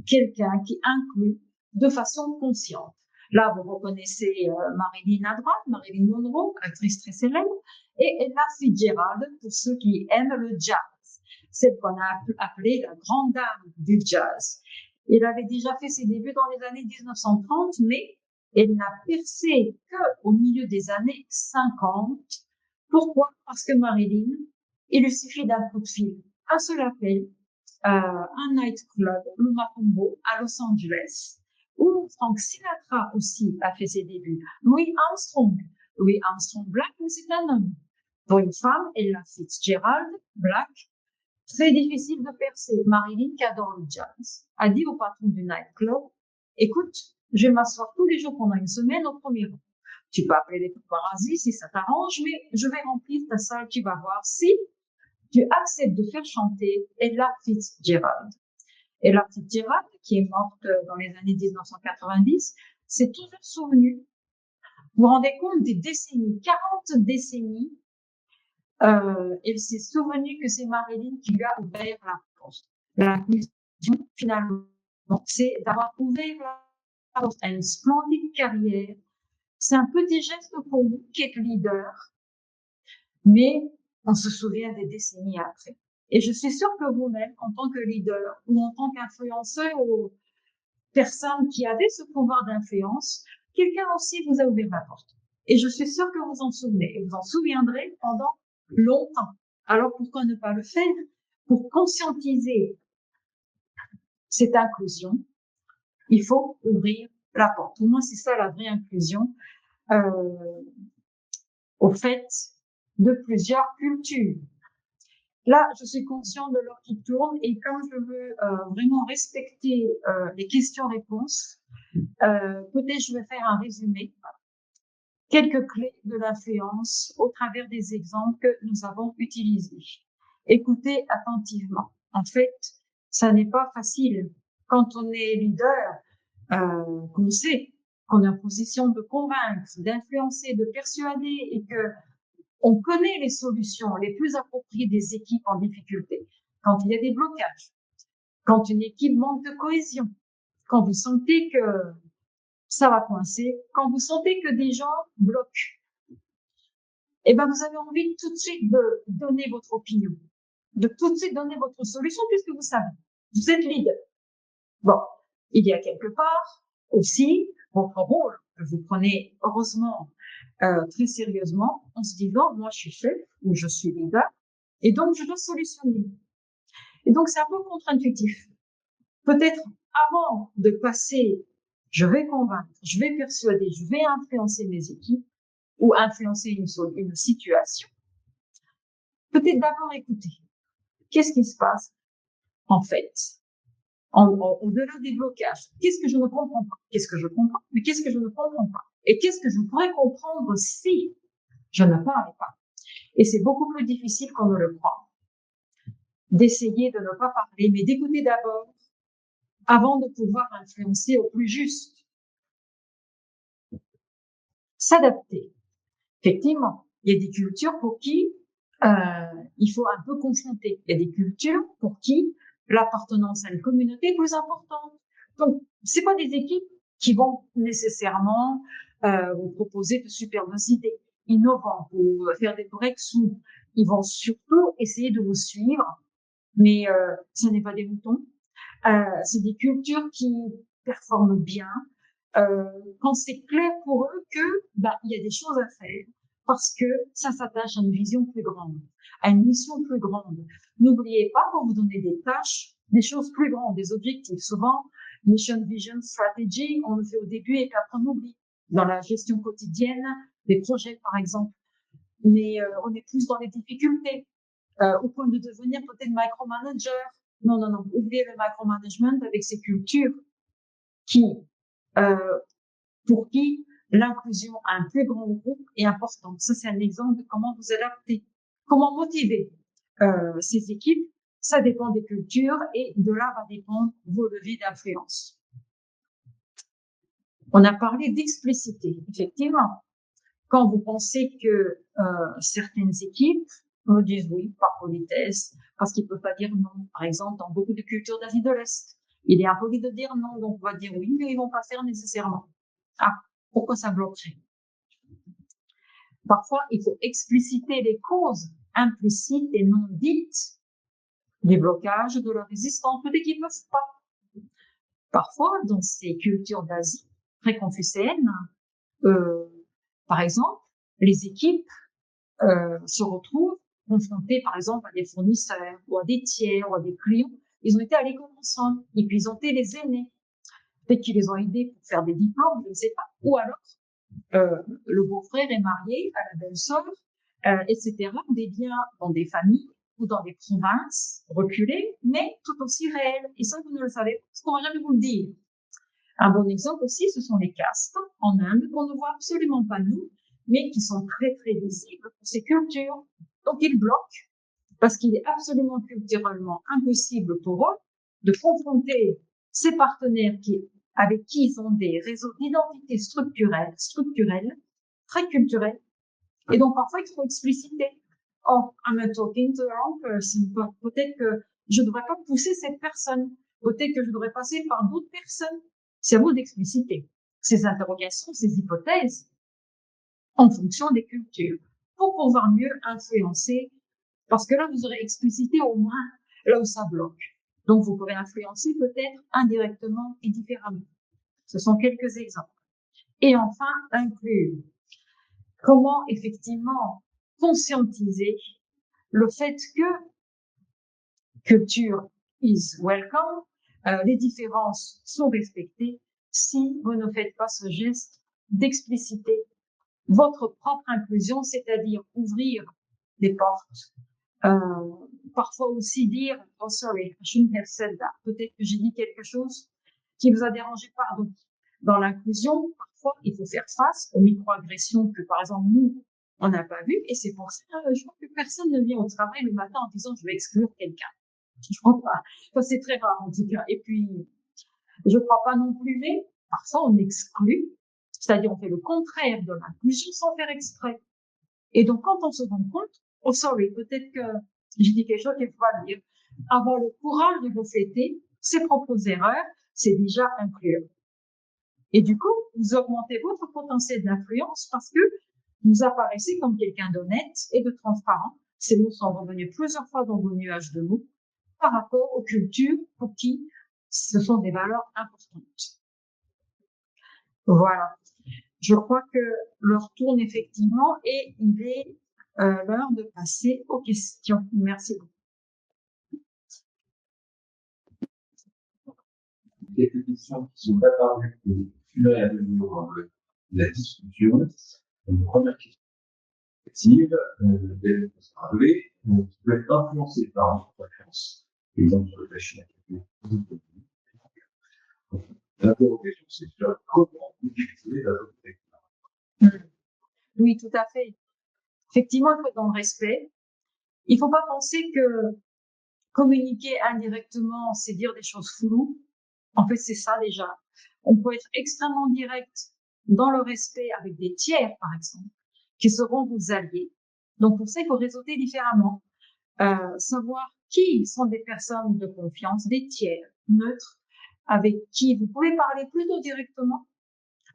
quelqu'un qui inclut de façon consciente. Là, vous reconnaissez Marilyn à droite, Marilyn Monroe, actrice très célèbre, et Ella Fitzgerald, pour ceux qui aiment le jazz. Celle qu'on a appelée la grande dame du jazz. Elle avait déjà fait ses débuts dans les années 1930, mais elle n'a percé qu'au milieu des années 50. Pourquoi? Parce que Marilyn, il lui suffit d'un coup de fil, un seul appel, un nightclub, le Macumbo, à Los Angeles, où Frank Sinatra aussi a fait ses débuts. Louis Armstrong Black, mais c'est un homme. Pour une femme, Ella Fitzgerald, Black, très difficile de percer. Marilyn, qui adore le jazz, a dit au patron du nightclub, écoute, je vais m'asseoir tous les jours pendant une semaine au premier rang. Tu peux appeler les paparazzi si ça t'arrange, mais je vais remplir ta salle, tu vas voir si tu acceptes de faire chanter Ella Fitzgerald. Ella Fitzgerald, qui est morte dans les années 1990, s'est toujours souvenue. Vous vous rendez compte des décennies, 40 décennies, elle s'est souvenue que c'est Marilyn qui lui a ouvert la porte. La conclusion, finalement, c'est d'avoir ouvert la porte à une splendide carrière. C'est un petit geste pour vous qui êtes leader, mais on se souvient des décennies après. Et je suis sûre que vous-même, en tant que leader ou en tant qu'influenceur ou personne qui avait ce pouvoir d'influence, quelqu'un aussi vous a ouvert la porte. Et je suis sûre que vous en souvenez et vous en souviendrez pendant longtemps. Alors pourquoi ne pas le faire? Pour conscientiser cette inclusion, il faut ouvrir la porte. Pour moi, c'est ça la vraie inclusion. Au fait de plusieurs cultures. Là, je suis consciente de l'heure qui tourne et comme je veux vraiment respecter les questions-réponses, peut-être je vais faire un résumé. Quelques clés de l'influence au travers des exemples que nous avons utilisés. Écoutez attentivement. En fait, ça n'est pas facile. Quand on est leader, qu'on sait qu'on est en position de convaincre, d'influencer, de persuader et que on connaît les solutions les plus appropriées des équipes en difficulté. Quand il y a des blocages, quand une équipe manque de cohésion, quand vous sentez que ça va coincer, quand vous sentez que des gens bloquent, eh ben, vous avez envie tout de suite de donner votre opinion, de tout de suite donner votre solution puisque vous savez, vous êtes leader. Bon, il y a quelque part aussi votre rôle que vous prenez heureusement très sérieusement en se disant, moi je suis chef ou je suis leader et donc je dois solutionner. Et donc c'est un peu contre-intuitif. Peut-être avant de passer, je vais convaincre, je vais persuader, je vais influencer mes équipes ou influencer une situation. Peut-être d'abord écouter. Qu'est-ce qui se passe en fait au-delà des blocages? Qu'est-ce que je ne comprends pas? Qu'est-ce que je comprends? Mais qu'est-ce que je ne comprends pas? Et qu'est-ce que je pourrais comprendre si je ne parlais pas? Et c'est beaucoup plus difficile qu'on ne le croit. D'essayer de ne pas parler, mais d'écouter d'abord avant de pouvoir influencer au plus juste. S'adapter. Effectivement, il y a des cultures pour qui il faut un peu confronter. Il y a des cultures pour qui l'appartenance à une communauté est plus importante. Donc, c'est pas des équipes qui vont nécessairement vous proposer de superbes idées innovantes ou faire des corrections. Ils vont surtout essayer de vous suivre, mais ce n'est pas des moutons. C'est des cultures qui performent bien quand c'est clair pour eux que il y a des choses à faire parce que ça s'attache à une vision plus grande, à une mission plus grande. N'oubliez pas quand vous donnez des tâches, des choses plus grandes, des objectifs. Souvent, mission, vision, strategy, on le fait au début et puis après on oublie. Dans la gestion quotidienne, des projets par exemple. Mais on est plus dans les difficultés, au point de devenir peut-être micromanager. Non, non, non. Oubliez le micromanagement avec ces cultures qui, pour qui L'inclusion à un plus grand groupe est importante. Ça, c'est un exemple de comment vous adapter, comment motiver ces équipes. Ça dépend des cultures et de là va dépendre vos leviers d'influence. On a parlé d'explicité. Effectivement, quand vous pensez que certaines équipes me disent oui par politesse, parce qu'ils ne peuvent pas dire non. Par exemple, dans beaucoup de cultures d'Asie de l'Est, il est impoli de dire non, donc on va dire oui, mais ils vont pas faire nécessairement. Ah, pourquoi ça bloquerait? Parfois, il faut expliciter les causes implicites et non dites des blocages de la résistance, peut-être qu'ils ne peuvent pas. Parfois, dans ces cultures d'Asie très confucéennes, par exemple, les équipes se retrouvent confrontées, par exemple, à des fournisseurs ou à des tiers ou à des clients. Ils ont été à l'école ensemble et puis ils ont été les aînés. Peut-être qu'ils les ont aidés pour faire des diplômes, je ne sais pas. Ou alors, le beau-frère est marié à la belle-sœur, etc. Des liens dans des familles ou dans des provinces reculées, mais tout aussi réelles. Et ça, vous ne le savez pas, parce qu'on va jamais vous le dire. Un bon exemple aussi, ce sont les castes en Inde qu'on ne voit absolument pas nous, mais qui sont très, très visibles pour ces cultures. Donc, ils bloquent parce qu'il est absolument culturellement impossible pour eux de confronter ces partenaires avec qui ils ont des réseaux d'identité structurels, très culturels. Et donc, parfois, il faut expliciter. Oh, I'm talking to the wrong person. Peut-être que je ne devrais pas pousser cette personne. Peut-être que je devrais passer par d'autres personnes. C'est à vous d'expliciter ces interrogations, ces hypothèses en fonction des cultures pour pouvoir mieux influencer. Parce que là, vous aurez explicité au moins là où ça bloque. Donc, vous pourrez influencer peut-être indirectement et différemment. Ce sont quelques exemples. Et enfin, inclure. Comment effectivement conscientiser le fait que culture is welcome, les différences sont respectées si vous ne faites pas ce geste d'expliciter votre propre inclusion, c'est-à-dire ouvrir des portes. Parfois aussi dire « Oh sorry, I shouldn't have said that ». Peut-être que j'ai dit quelque chose qui vous a dérangé, pardon. Dans l'inclusion, parfois, il faut faire face aux microagressions que, par exemple, nous, on n'a pas vues. Et c'est pour ça, je crois que personne ne vient au travail le matin en disant « Je vais exclure quelqu'un ». Je crois pas. Enfin, c'est très rare, en tout cas. Et puis, je crois pas non plus, mais parfois, on exclut. C'est-à-dire, on fait le contraire de l'inclusion sans faire exprès. Et donc, quand on se rend compte, oh sorry, peut-être que j'ai dit quelque chose qu'il faut pas dire. Avoir le courage de refléter ses propres erreurs, c'est déjà inclure. Et du coup, vous augmentez votre potentiel d'influence parce que vous apparaissez comme quelqu'un d'honnête et de transparent. Ces mots sont revenus plusieurs fois dans vos nuages de mots par rapport aux cultures pour qui ce sont des valeurs importantes. Voilà. Je crois que l'heure tourne effectivement et il est l'heure de passer aux questions. Merci beaucoup. Quelques questions qui sont apparues au fur et à mesure de la discussion. Une première question active, qui peut être influencée par notre préférence. Par exemple, sur la Chine. L'interrogation, c'est sur comment utiliser la langue. Oui, tout à fait. Effectivement, il faut être dans le respect. Il ne faut pas penser que communiquer indirectement, c'est dire des choses floues. En fait, c'est ça déjà. On peut être extrêmement direct dans le respect avec des tiers, par exemple, qui seront vos alliés. Donc, pour ça, il faut réseauter différemment. Savoir qui sont des personnes de confiance, des tiers neutres, avec qui vous pouvez parler plutôt directement,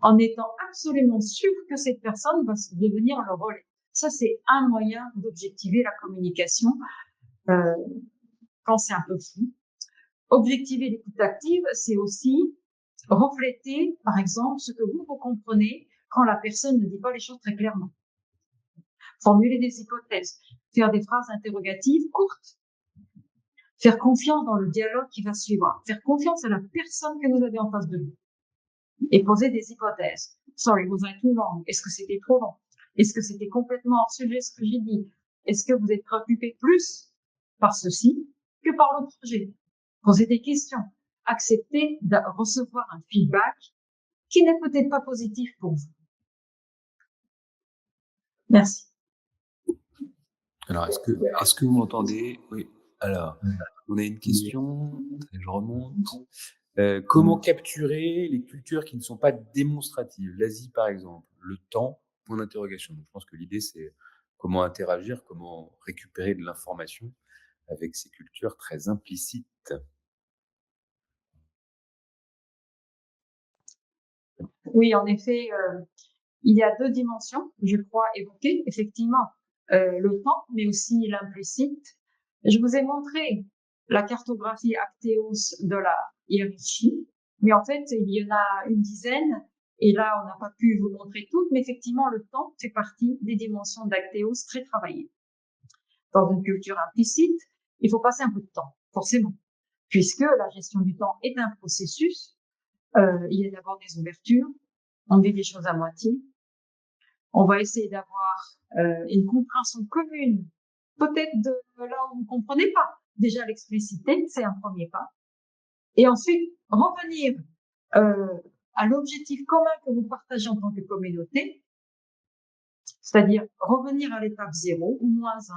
en étant absolument sûr que cette personne va devenir le relais. Ça, c'est un moyen d'objectiver la communication quand c'est un peu flou. Objectiver l'écoute active, c'est aussi refléter, par exemple, ce que vous comprenez quand la personne ne dit pas les choses très clairement. Formuler des hypothèses, faire des phrases interrogatives courtes, faire confiance dans le dialogue qui va suivre, faire confiance à la personne que vous avez en face de vous et poser des hypothèses. Sorry, was I too long? Est-ce que c'était trop long? Est-ce que c'était complètement hors sujet ce que j'ai dit? Est-ce que vous êtes préoccupé plus par ceci que par le projet? Posez des questions. Acceptez de recevoir un feedback qui n'est peut-être pas positif pour vous. Merci. Alors, est-ce que vous m'entendez? Oui. Alors, on a une question, je remonte. Comment capturer les cultures qui ne sont pas démonstratives? L'Asie, par exemple, le temps, point d'interrogation. Donc, je pense que l'idée, c'est comment interagir, comment récupérer de l'information avec ces cultures très implicites. Oui, en effet, il y a deux dimensions, je crois, évoquées. Effectivement, le temps, mais aussi l'implicite. Je vous ai montré la cartographie Actéos de la hiérarchie, mais en fait, il y en a une dizaine, et là, on n'a pas pu vous montrer toutes, mais effectivement, le temps fait partie des dimensions d'Actéos très travaillées. Dans une culture implicite, il faut passer un peu de temps, forcément, puisque la gestion du temps est un processus. Il y a d'abord des ouvertures, on dit des choses à moitié. On va essayer d'avoir une compréhension commune, peut-être de là où vous ne comprenez pas. Déjà, l'expliciter, c'est un premier pas. Et ensuite, revenir à l'objectif commun que vous partagez en tant que communauté, c'est-à-dire revenir à l'étape 0 ou -1,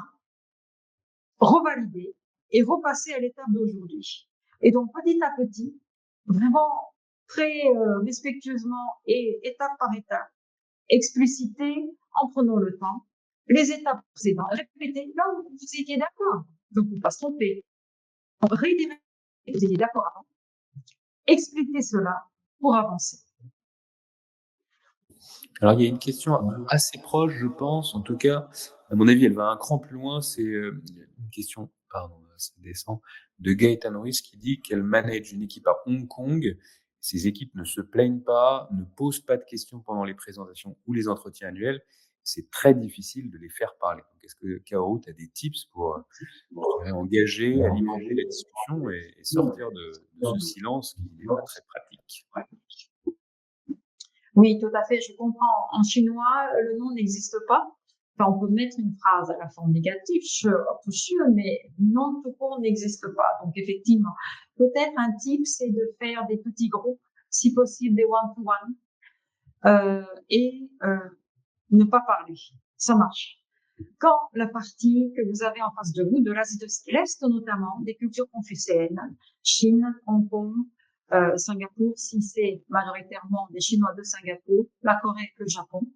revalider et repasser à l'étape d'aujourd'hui. Et donc, petit à petit, vraiment très respectueusement et étape par étape, expliciter en prenant le temps les étapes précédentes, répétez là où vous étiez d'accord, donc vous ne pas se tromper, réitérez, vous étiez d'accord avant, expliquez cela pour avancer. Alors, il y a une question assez proche, je pense. En tout cas, à mon avis, elle va un cran plus loin. C'est une question, pardon, ça descend, de Gaëtan Ruiz qui dit qu'elle manage une équipe à Hong Kong. Ces équipes ne se plaignent pas, ne posent pas de questions pendant les présentations ou les entretiens annuels. C'est très difficile de les faire parler. Donc, est-ce que, Kaoru, tu as des tips pour engager, alimenter la discussion et sortir de ce silence qui n'est pas très pratique? Oui, tout à fait, je comprends. En chinois, le nom n'existe pas. Enfin, on peut mettre une phrase à la forme négative, mais non tout court n'existe pas. Donc, effectivement, peut-être un type, c'est de faire des petits groupes, si possible des one-to-one, et ne pas parler. Ça marche. Quand la partie que vous avez en face de vous, de l'Asie de l'Est notamment, des cultures confucéennes, Chine, Hong Kong, Singapour, si c'est majoritairement des Chinois de Singapour, la Corée, le Japon.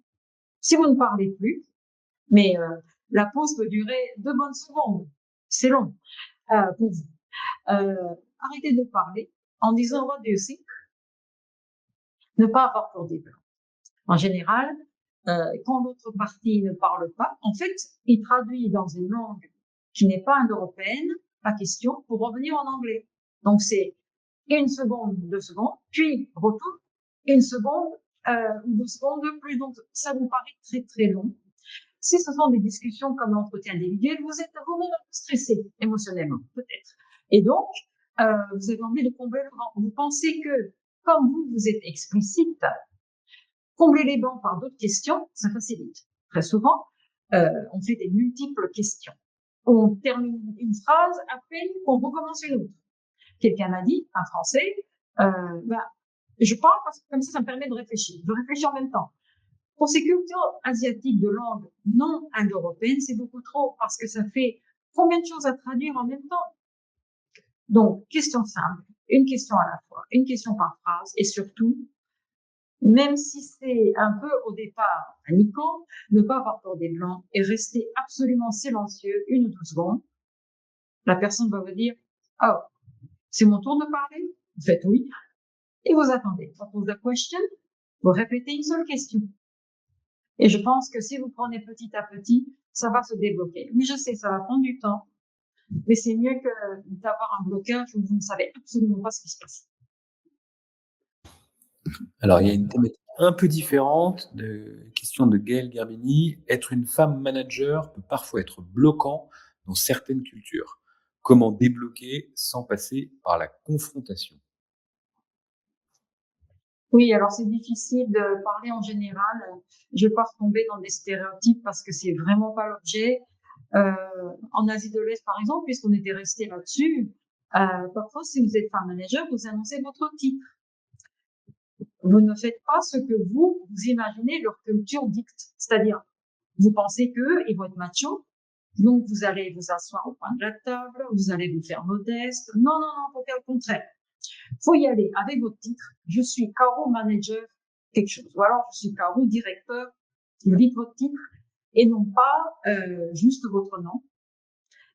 Si vous ne parlez plus, mais la pause peut durer 2 bonnes secondes, c'est long pour vous. Arrêtez de parler en disant what do you think, ne pas avoir peur des blancs. En général, quand l'autre partie ne parle pas, en fait, il traduit dans une langue qui n'est pas indo-européenne la question pour revenir en anglais. Donc, c'est 1 seconde, 2 secondes, puis retour, 1 seconde ou 2 secondes de plus. Donc, ça vous paraît très, très long. Si ce sont des discussions comme l'entretien individuel, vous êtes vous-même un peu stressé émotionnellement, peut-être. Et donc, vous avez envie de combler le vent. Vous pensez que, comme vous êtes explicite, combler les bancs par d'autres questions, ça facilite. Très souvent, on fait des multiples questions. On termine une phrase à peine qu'on recommence une autre. Quelqu'un m'a dit, un Français, je parle parce que comme ça me permet de réfléchir. Je réfléchis en même temps. Pour ces cultures asiatiques de langue non indo-européenne, c'est beaucoup trop parce que ça fait combien de choses à traduire en même temps. Donc, question simple, une question à la fois, une question par phrase et surtout, même si c'est un peu au départ paniquant, ne pas avoir peur des blancs et rester absolument silencieux 1 ou 2 secondes. La personne va vous dire, oh, c'est mon tour de parler? Vous faites oui. Et vous attendez. On pose la question, vous répétez une seule question. Et je pense que si vous prenez petit à petit, ça va se débloquer. Oui, je sais, ça va prendre du temps, mais c'est mieux que d'avoir un blocage où vous ne savez absolument pas ce qui se passe. Alors, il y a une thématique un peu différente, question de Gaël Gerbini. Être une femme manager peut parfois être bloquant dans certaines cultures. Comment débloquer sans passer par la confrontation? Oui, alors c'est difficile de parler en général. Je ne vais pas retomber dans des stéréotypes parce que c'est vraiment pas l'objet. En Asie de l'Est, par exemple, puisqu'on était resté là-dessus, parfois, si vous êtes femme manager, vous annoncez votre titre. Vous ne faites pas ce que vous imaginez leur culture dicte. C'est-à-dire, Vous pensez qu'ils vont être machos, donc vous allez vous asseoir au coin de la table, vous allez vous faire modeste. Non, non, non, faut faire le contraire. Faut y aller avec votre titre. Je suis Caro Manager quelque chose. Ou alors, je suis Caro Directeur. Vous dites votre titre et non pas juste votre nom.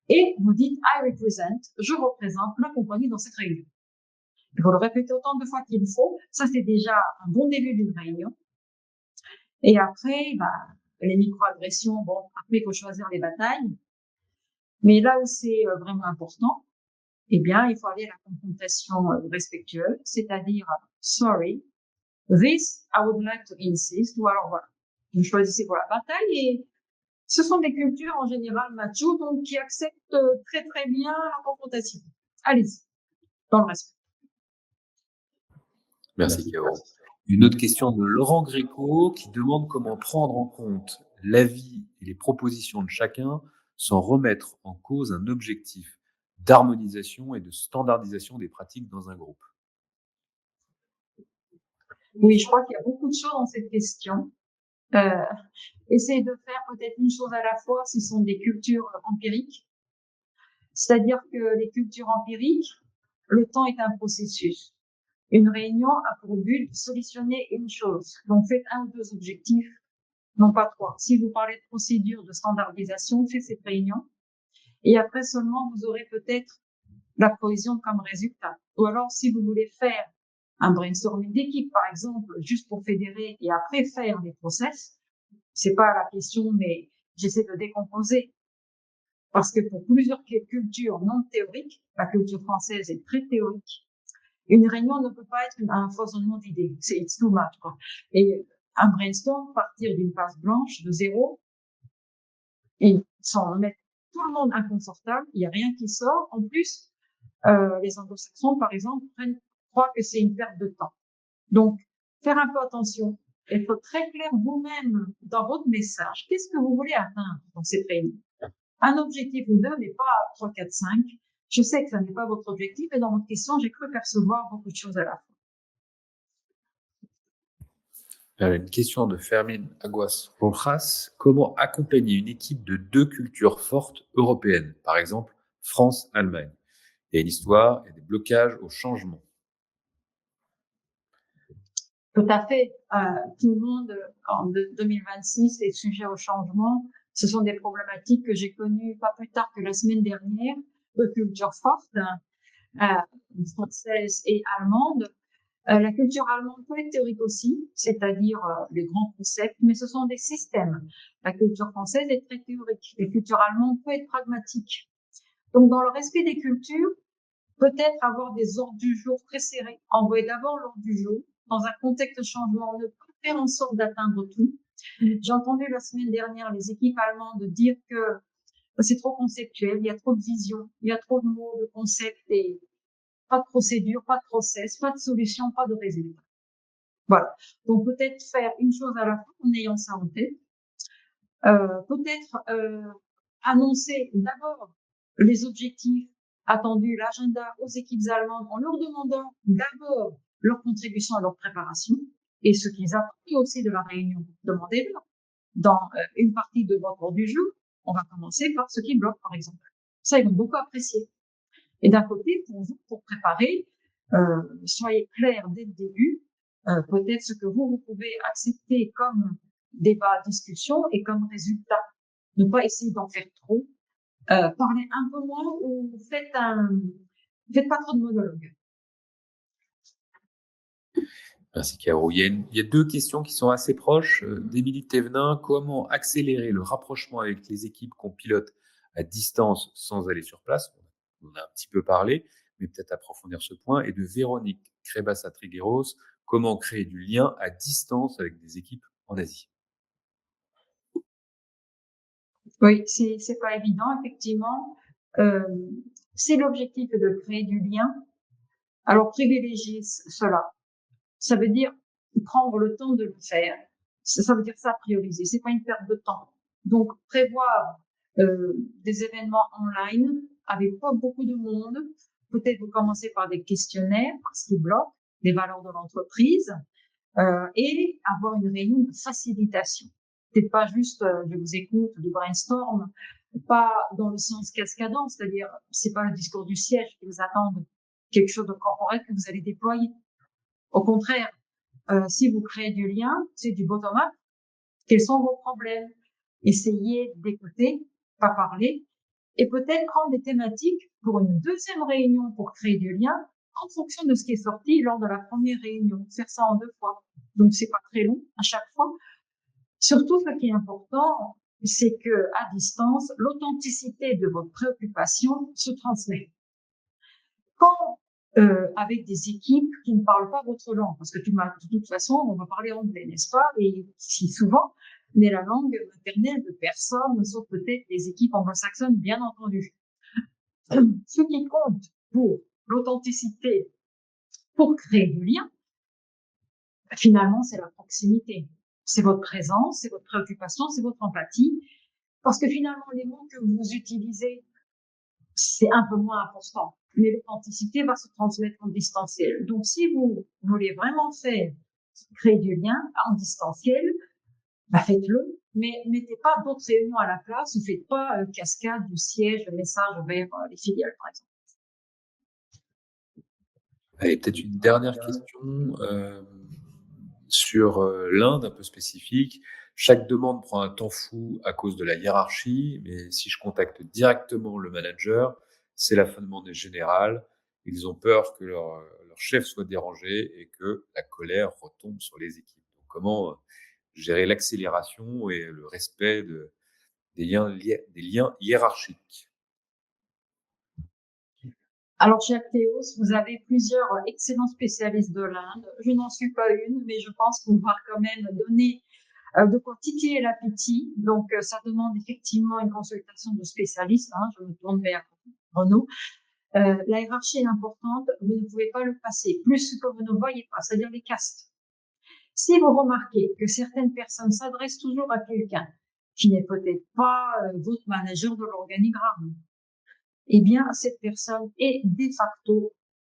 Et vous dites I represent, je représente la compagnie dans cette réunion. Il faut le répéter autant de fois qu'il faut. Ça, c'est déjà un bon début d'une réunion. Et après, les microagressions, bon, après, il faut choisir les batailles. Mais là où c'est vraiment important, eh bien, il faut aller à la confrontation respectueuse, c'est-à-dire, sorry, this, I would like to insist, ou alors voilà. Vous choisissez pour la bataille et ce sont des cultures en général macho, donc qui acceptent très très bien la confrontation. Allez-y, dans le respect. Merci, Caro. Une autre question de Laurent Gréco qui demande comment prendre en compte l'avis et les propositions de chacun sans remettre en cause un objectif d'harmonisation et de standardisation des pratiques dans un groupe. Oui, je crois qu'il y a beaucoup de choses dans cette question. Essayez de faire peut-être une chose à la fois, ce sont des cultures empiriques. C'est-à-dire que les cultures empiriques, le temps est un processus. Une réunion a pour but de solutionner une chose. Donc, faites un ou deux objectifs, non pas trois. Si vous parlez de procédure de standardisation, faites cette réunion. Et après seulement, vous aurez peut-être la cohésion comme résultat. Ou alors, si vous voulez faire un brainstorming d'équipe, par exemple, juste pour fédérer et après faire les process, c'est pas la question, mais j'essaie de décomposer. Parce que pour plusieurs cultures non théoriques, la culture française est très théorique. Une réunion ne peut pas être un foisonnement d'idées. C'est it's too much, quoi. Et un brainstorm, partir d'une page blanche de zéro, et sans mettre tout le monde inconfortable, il n'y a rien qui sort. En plus, les anglo-saxons, par exemple, croient que c'est une perte de temps. Donc, faire un peu attention. Être très clair vous-même dans votre message. Qu'est-ce que vous voulez atteindre dans cette réunion? Un objectif ou deux, mais pas 3, 4, 5. Je sais que ça n'est pas votre objectif et dans votre question, j'ai cru percevoir beaucoup de choses à la fois. Une question de Fermín Aguas Rojas. Comment accompagner une équipe de 2 cultures fortes européennes, par exemple France-Allemagne? Il y a une histoire et des blocages au changement. Tout à fait. Tout le monde, en 2026, est sujet au changement. Ce sont des problématiques que j'ai connues pas plus tard que la semaine dernière, de culture forte, française et allemande. La culture allemande peut être théorique aussi, c'est-à-dire les grands concepts, mais ce sont des systèmes. La culture française est très théorique. La culture allemande peut être pragmatique. Donc, dans le respect des cultures, peut-être avoir des ordres du jour très serrés. Envoyer d'abord l'ordre du jour. Dans un contexte de changement, on ne peut faire en sorte d'atteindre tout. J'ai entendu la semaine dernière les équipes allemandes dire que c'est trop conceptuel, il y a trop de vision, il y a trop de mots, de concepts et pas de procédure, pas de process, pas de solution, pas de résultat. Voilà. Donc peut-être faire une chose à la fois en ayant ça en tête. Peut-être annoncer d'abord les objectifs attendus, l'agenda aux équipes allemandes en leur demandant d'abord leur contribution à leur préparation et ce qu'ils attendent aussi de la réunion. Demandez-leur. Dans une partie de votre ordre du jour, on va commencer par ce qui bloque, par exemple. Ça, ils vont beaucoup apprécier. Et d'un côté, pour vous, pour préparer, soyez clair dès le début, peut-être ce que vous pouvez accepter comme débat, discussion et comme résultat. Ne pas essayer d'en faire trop. Parlez un peu moins ou faites pas trop de monologue. Merci, Caro. Il y a 2 questions qui sont assez proches. d'Émilie Thévenin, comment accélérer le rapprochement avec les équipes qu'on pilote à distance sans aller sur place? On en a un petit peu parlé, mais peut-être approfondir ce point. Et de Véronique Crébassa-Trigueros, comment créer du lien à distance avec des équipes en Asie? Oui, c'est pas évident, effectivement. C'est l'objectif de créer du lien. Alors, privilégier cela. Ça veut dire prendre le temps de le faire. Ça veut dire ça, prioriser. C'est pas une perte de temps. Donc, prévoir des événements online avec pas beaucoup de monde. Peut-être vous commencez par des questionnaires, parce qu'ils bloquent les valeurs de l'entreprise, et avoir une réunion de facilitation. Peut-être pas juste je vous écoute, du brainstorm, pas dans le sens cascadant, c'est-à-dire c'est pas le discours du siège qui vous attend, quelque chose de corporel que vous allez déployer. Au contraire, si vous créez du lien, c'est du bottom-up. Quels sont vos problèmes? Essayez d'écouter, pas parler, et peut-être prendre des thématiques pour une deuxième réunion pour créer du lien en fonction de ce qui est sorti lors de la première réunion. Faire ça en 2 fois. Donc, c'est pas très long à chaque fois. Surtout, ce qui est important, c'est que, à distance, l'authenticité de votre préoccupation se transmet. Quand, avec des équipes qui ne parlent pas votre langue, parce que de toute façon, on va parler anglais, n'est-ce pas? Et si souvent, mais la langue maternelle de personne, sauf peut-être les équipes anglo-saxonnes, bien entendu. Ce qui compte pour l'authenticité, pour créer du lien, finalement, c'est la proximité. C'est votre présence, c'est votre préoccupation, c'est votre empathie. Parce que finalement, les mots que vous utilisez, c'est un peu moins important. Mais l'authenticité va se transmettre en distanciel. Donc, si vous voulez vraiment créer du lien en distanciel, bah faites-le. Mais mettez pas d'autres réunions à la place. Ne faites pas cascade du siège, message vers les filiales, par exemple. Allez, peut-être une dernière question sur l'Inde un peu spécifique. Chaque demande prend un temps fou à cause de la hiérarchie, mais si je contacte directement le manager, c'est la fin de demande générale. Ils ont peur que leur chef soit dérangé et que la colère retombe sur les équipes. Donc, comment gérer l'accélération et le respect des liens hiérarchiques? Alors, chez Acteos, vous avez plusieurs excellents spécialistes de l'Inde. Je n'en suis pas une, mais je pense qu'on va quand même donner de quoi titiller l'appétit. Donc, ça demande effectivement une consultation de spécialistes. Hein. Je me tourne vers Renaud. La hiérarchie est importante. Vous ne pouvez pas le passer. Plus que vous ne voyez pas, c'est-à-dire les castes. Si vous remarquez que certaines personnes s'adressent toujours à quelqu'un qui n'est peut-être pas votre manager de l'organigramme, eh bien, cette personne est de facto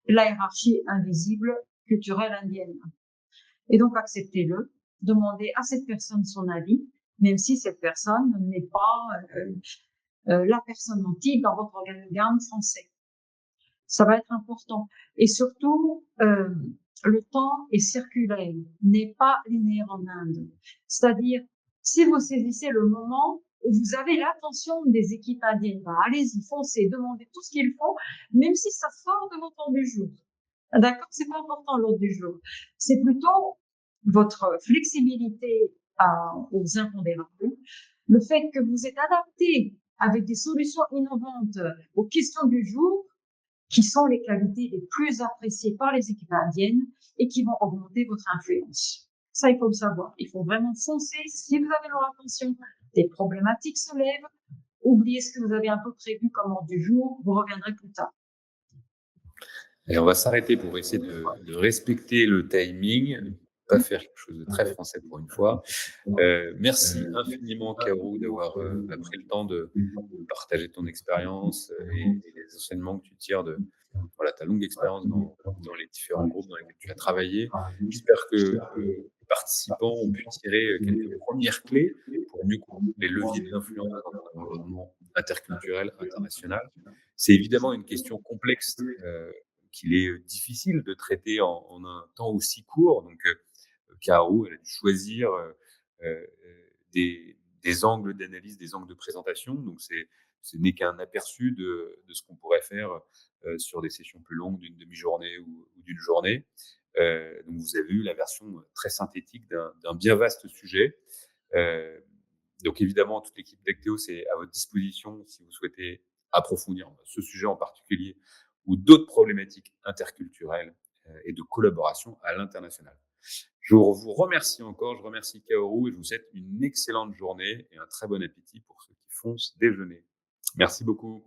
la hiérarchie invisible culturelle indienne. Et donc, acceptez-le, demandez à cette personne son avis, même si cette personne n'est pas la personne type dans votre organigramme français. Ça va être important. Et surtout, le temps est circulaire, n'est pas linéaire en Inde. C'est-à-dire, si vous saisissez le moment où vous avez l'attention des équipes indiennes, ben allez-y, foncez, demandez tout ce qu'ils font, même si ça sort de votre ordre du jour. D'accord? C'est pas important l'ordre du jour. C'est plutôt votre flexibilité aux impondérables, le fait que vous êtes adapté avec des solutions innovantes aux questions du jour, qui sont les qualités les plus appréciées par les équipes indiennes et qui vont augmenter votre influence. Ça, il faut le savoir. Il faut vraiment foncer. Si vous avez leur attention, des problématiques se lèvent. Oubliez ce que vous avez un peu prévu comme ordre du jour. Vous reviendrez plus tard. Et on va s'arrêter pour essayer de respecter le timing, pas faire quelque chose de très français pour une fois. Merci infiniment, Kaoru, d'avoir pris le temps de partager ton expérience et les enseignements que tu tires de ta longue expérience dans les différents groupes dans lesquels tu as travaillé. J'espère que les participants ont pu tirer quelques premières clés pour mieux comprendre les leviers d'influence dans un environnement interculturel, international. C'est évidemment une question complexe qu'il est difficile de traiter en un temps aussi court. Donc, Kaoru, elle a dû choisir des angles d'analyse, des angles de présentation. Donc, ce n'est qu'un aperçu de ce qu'on pourrait faire sur des sessions plus longues d'une demi-journée ou d'une journée. Donc, vous avez eu la version très synthétique d'un bien vaste sujet. Donc, évidemment, toute l'équipe d'Acteos est à votre disposition si vous souhaitez approfondir ce sujet en particulier ou d'autres problématiques interculturelles et de collaboration à l'international. Je vous remercie encore, je remercie Kaoru et je vous souhaite une excellente journée et un très bon appétit pour ceux qui foncent déjeuner. Merci beaucoup.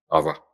Au revoir.